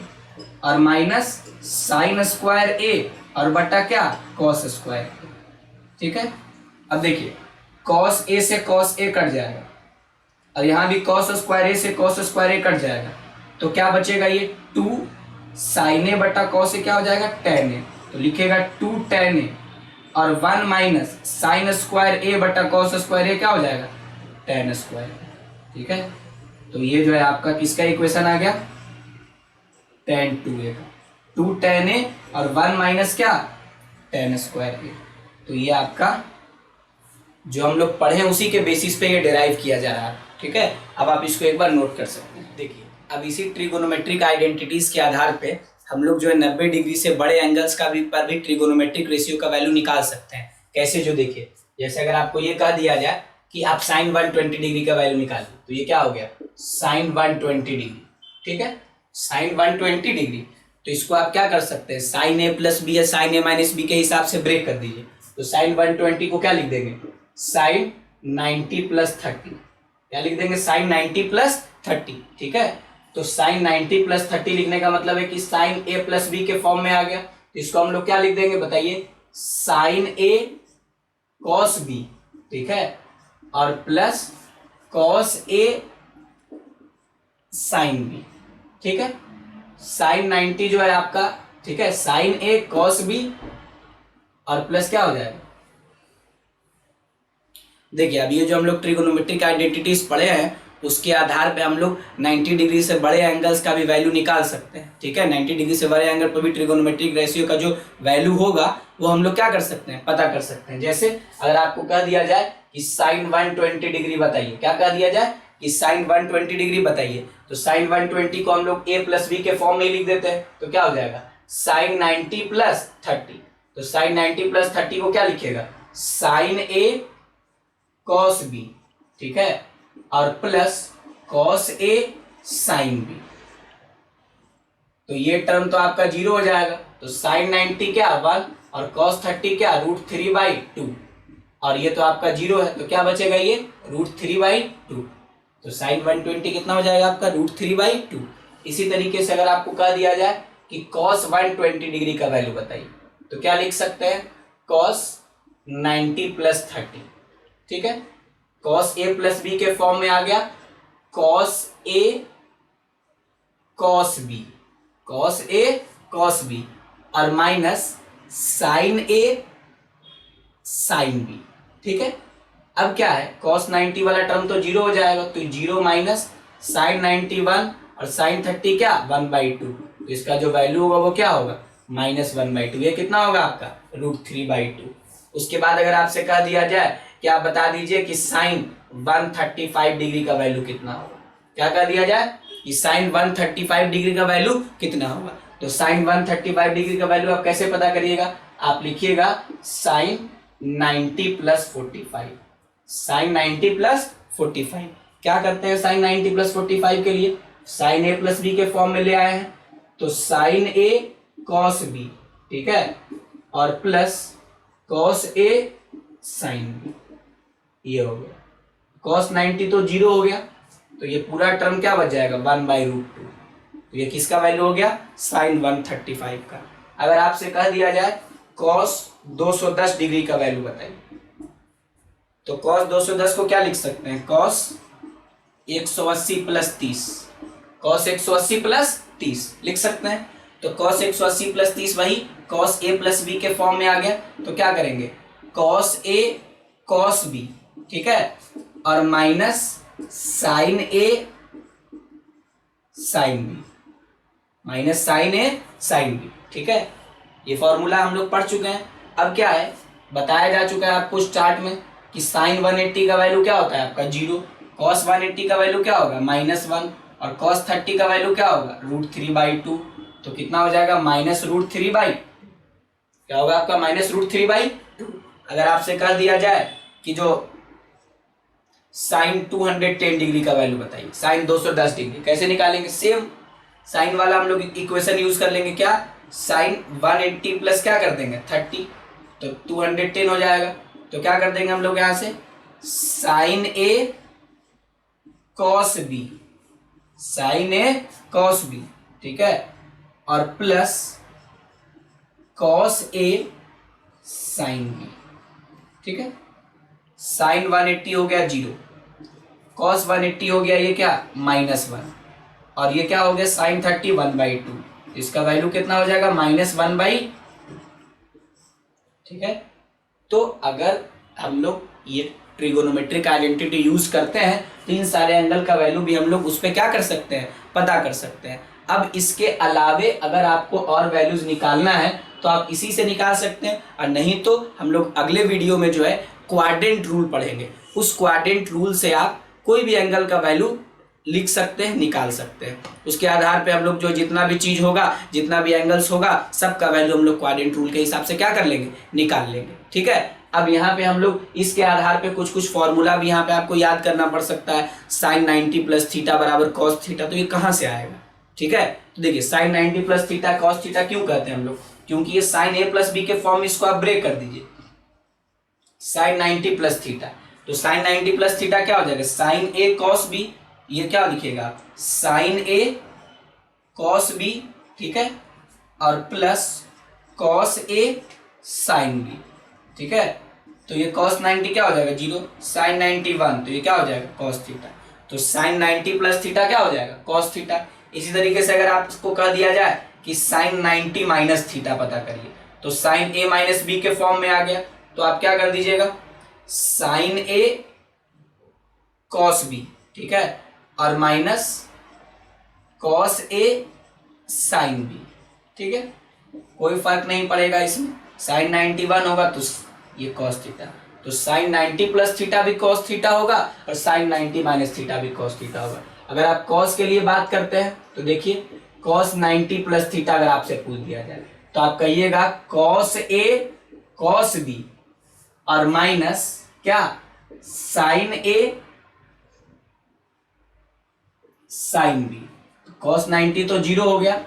और माइनस साइन स्क्वायर a और बटा क्या, cos स्क्वायर a। ठीक है, अब देखिए cos a से cos a कट जाएगा, और यहाँ भी cos स्क्वायर a से cos स्क्वायर a कट जाएगा, तो क्या बचेगा, ये 2 साइन a बटा cos a क्या हो जाएगा, tan a। तो लिखेगा 2 tan a और 1 माइनस साइन स्क्वायर a बटा cos स्क्वायर a क्या हो जाएगा, tan स्क्वायर। ठीक है, तो ये जो है आपका किसका इक्वेशन आ गया, tan 2a का, 2 tan a और 1 माइनस क्या, tan स्क्वायर a। तो ये आपका जो हम लोग पढ़े हैं उसी के बेसिस पे ये डिराइव किया जा रहा है। ठीक है, अब आप इसको एक बार नोट कर सकते हैं। देखिए अब इसी ट्रिगोनोमेट्रिक आइडेंटिटीज के आधार पे हम लोग जो है 90 डिग्री से बड़े एंगल्स का भी पर भी ट्रिगोनोमेट्रिक रेशियो का वैल्यू निकाल सकते हैं। कैसे, जो देखिए जैसे अगर आपको ये कह दिया जाए कि आप साइन 120 डिग्री का वैल्यू निकालिए, तो ये क्या हो गया, साइन 120 डिग्री। ठीक है, साइन 120 डिग्री, तो इसको आप क्या कर सकते हैं, साइन a प्लस बी या साइन a माइनस बी के हिसाब से ब्रेक कर दीजिए। तो साइन 120 को क्या लिख देंगे, साइन 90 प्लस 30। क्या लिख देंगे, साइन 90 प्लस 30। ठीक है, तो साइन 90 प्लस 30 लिखने का मतलब है कि साइन a प्लस बी के फॉर्म में आ गया। तो इसको हम लोग क्या लिख देंगे बताइए, साइन a कॉस b। ठीक है, और plus cos a sine b, ठीक है। साइन 90 जो है आपका, ठीक है, साइन ए कॉस बी और प्लस क्या हो जाएगा, देखिए अब ये जो हम लोग ट्रिगोनोमेट्रिक आइडेंटिटीज पढ़े हैं उसके आधार पे हम लोग 90 डिग्री से बड़े एंगल्स का भी वैल्यू निकाल सकते हैं, ठीक है। 90 डिग्री से बड़े एंगल पर भी ट्रिगोनोमेट्रिक रेशियो का जो वैल्यू होगा वो हम लोग क्या कर सकते हैं, पता कर सकते हैं। जैसे अगर आपको कह दिया जाए कि साइन 120 डिग्री बताइए, क्या कह दिया जाए कि साइन 120 डिग्री बताइए, तो साइन 120 को हम लोग a प्लस बी के फॉर्म में लिख देते हैं, तो क्या हो जाएगा साइन 90 प्लस 30। तो साइन 90 प्लस 30 को क्या लिखेगा, साइन ए कॉस बी, ठीक है, और plus cos A sine B. तो ये टर्म तो आपका जीरो हो जाएगा, तो साइन 90 क्या 1 और कॉस 30 क्या √3/2, और ये तो आपका जीरो है, तो क्या बचेगा ये √3/2। तो साइन 120 कितना हो जाएगा आपका √3/2। इसी तरीके से अगर आपको कह दिया जाए कि कॉस 120 डिग्री का वैल्यू बताइए, तो क्या लिख सकते हैं, कॉस 90 प्लस 30, ठीक है। कॉस ए प्लस बी के फॉर्म में आ गया, cos A cos B, cos A cos b और माइनस साइन ए साइन बी, ठीक है। अब क्या है, कॉस 90 वाला टर्म तो जीरो हो जाएगा, तो जीरो माइनस साइन 91 और साइन 30 क्या 1/2, तो इसका जो वैल्यू होगा वो क्या होगा -1/2। ये कितना होगा आपका √3/2। उसके बाद अगर आपसे कह दिया जाए कि आप बता दीजिए कि साइन 135 डिग्री का वैल्यू कितना होगा, क्या कह दिया जाए कि साइन 135 डिग्री का वैल्यू कितना होगा, तो साइन 135 डिग्री का वैल्यू आप कैसे पता करिएगा, आप लिखिएगा साइन 90 प्लस 45, साइन 90 प्लस 45। क्या करते हैं साइन 90 प्लस 45 के लिए, साइन ए प्लस बी के फॉर्म में ले आए हैं, तो साइन ए कॉस बी, ठीक है, और plus cos A sine B, ये हो गया। कॉस 90 तो जीरो हो गया, तो ये पूरा टर्म क्या बच जाएगा 1/√2। तो ये किसका वैल्यू हो गया साइन 135 का। अगर आपसे कह दिया जाए कॉस 210 डिग्री का वैल्यू बताइए, तो कॉस 210 को क्या लिख सकते हैं, कॉस 180 प्लस 30, कॉस 180 प्लस 30 लिख सकते हैं। तो कॉस 180 प्लस 30 वही कॉस ए प्लस बी के फॉर्म में आ गया, तो क्या करेंगे कॉस ए कॉस बी, ठीक है, और माइनस साइन ए साइन बी, माइनस साइन ए साइन बी, ठीक है। ये फॉर्मूला हम लोग पढ़ चुके हैं। अब क्या है, बताया जा चुका है आपको इस चार्ट में कि साइन 180 का वैल्यू क्या होता है आपका जीरो, कॉस 180 का वैल्यू क्या होगा -1 और कॉस 30 का वैल्यू क्या होगा √3/2। तो कितना हो जाएगा -√3/, क्या होगा आपका -√3/2। अगर आपसे कह दिया जाए कि जो साइन 210 डिग्री का वैल्यू बताइए, साइन 210 डिग्री कैसे निकालेंगे, सेम साइन वाला हम लोग इक्वेशन यूज कर लेंगे, क्या साइन 180 प्लस क्या कर देंगे 30, तो 210 हो जाएगा। तो क्या कर देंगे हम लोग यहां से sign a cos B, sign a cos B, ठीक है, और plus cos A sign b, ठीक है। साइन 180 हो गया जीरो, कॉस 180 हो गया ये क्या -1, और ये क्या हो गया साइन 30 1/2, इसका वैल्यू कितना हो जाएगा -1/2, ठीक है। तो अगर हम लोग ये ट्रिगोनोमेट्रिक आइडेंटिटी यूज करते हैं तो इन सारे एंगल का वैल्यू भी हम लोग उस पर क्या कर सकते हैं, पता कर सकते हैं। अब इसके अलावे अगर आपको और वैल्यूज निकालना है तो आप इसी से निकाल सकते हैं, और नहीं तो हम लोग अगले वीडियो में जो है क्वाड्रेंट रूल पढ़ेंगे। उस क्वाड्रेंट रूल से आप कोई भी एंगल का वैल्यू लिख सकते हैं, निकाल सकते हैं। उसके आधार पे हम लोग जो जितना भी चीज होगा, जितना भी एंगल्स होगा, सबका वैल्यू हम लोग क्वाड्रेंट रूल के हिसाब से क्या कर लेंगे, निकाल लेंगे, ठीक है। अब यहाँ पे हम लोग इसके आधार पे कुछ कुछ फॉर्मूला भी यहाँ पे आपको याद करना पड़ सकता है। साइन 90 प्लस थीटा बराबर कॉस थीटा, तो ये कहाँ से आएगा, ठीक है। तो देखिए sine 90 plus theta cos theta क्यों कहते हैं हम लोग, क्योंकि ये साइन ए प्लस बी के फॉर्म में, इसको आप ब्रेक कर दीजिए साइन 90 प्लस थीटा, तो साइन 90 प्लस थीटा क्या हो जाएगा साइन ए कॉस बी, ये क्या लिखिएगा साइन ए कॉस बी, ठीक है, और plus cos A sign b, ठीक है। तो ये कॉस 90 क्या हो जाएगा जीरो, साइन 91, तो ये क्या हो जाएगा कॉस थीटा। तो साइन 90 प्लस थीटा क्या हो जाएगा, कॉस थीटा। इसी तरीके से अगर आपको कह दिया जाए कि साइन 90 माइनस थीटा पता करिए, तो साइन ए माइनस बी के फॉर्म में आ गया, तो आप क्या कर दीजिएगा, साइन ए कॉस बी, ठीक है, और minus cos A sign b, ठीक है, कोई फर्क नहीं पड़ेगा इसमें। साइन 91 होगा तो ये कॉस थीटा, तो साइन 90 प्लस थीटा भी कॉस थीटा होगा और साइन 90 माइनस थीटा भी कॉस थीटा होगा। अगर आप कॉस के लिए बात करते हैं तो देखिए कॉस 90 प्लस थीटा अगर आपसे पूछ दिया जाए तो आप कहिएगा कॉस ए कॉस बी और माइनस क्या, साइन ए साइन बी। कॉस 90 तो 0 हो गया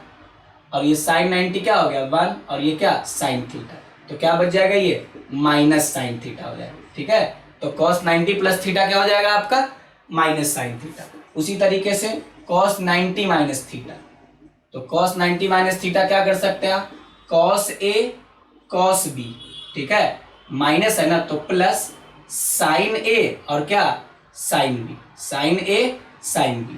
और ये साइन 90 क्या हो गया 1 और ये क्या साइन थीटा, तो क्या बच जाएगा, ये माइनस साइन थीटा हो जाएगा, ठीक है। तो कॉस 90 प्लस थीटा क्या हो जाएगा आपका, माइनस साइन थीटा। उसी तरीके से कॉस 90 माइनस थीटा, तो कॉस 90 माइनस थीटा क्या कर सकते हैं आप, कॉस ए कॉस बी, ठीक है, माइनस है ना तो प्लस साइन ए और क्या साइन बी, साइन ए साइन बी।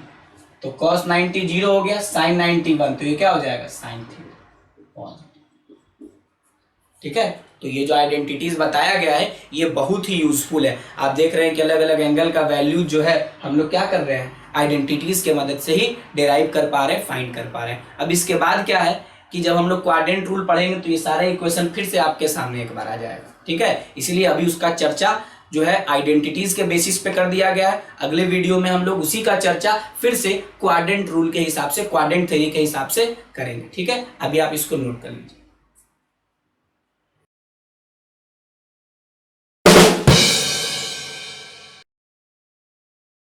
तो cos 90 0 हो गया, साइन 90 1, तो ये क्या हो जाएगा साइन थीटा, ठीक है। तो ये जो आइडेंटिटीज बताया गया है ये बहुत ही यूजफुल है। आप देख रहे हैं कि अलग अलग एंगल का वैल्यू जो है हम लोग क्या कर रहे हैं, आइडेंटिटीज के मदद से ही डिराइव कर पा रहे हैं, फाइंड कर पा रहे हैं। अब इसके बाद क्या है कि जब हम लोग क्वाड्रेंट रूल पढ़ेंगे तो ये सारे इक्वेशन फिर से आपके सामने एक बार आ जाएगा, ठीक है। इसलिए अभी उसका चर्चा जो है आइडेंटिटीज के बेसिस पे कर दिया गया है। अगले वीडियो में हम लोग उसी का चर्चा फिर से क्वाड्रेंट रूल के हिसाब से, क्वाड्रेंट थ्योरी के हिसाब से करेंगे, ठीक है। अभी आप इसको नोट कर लीजिए।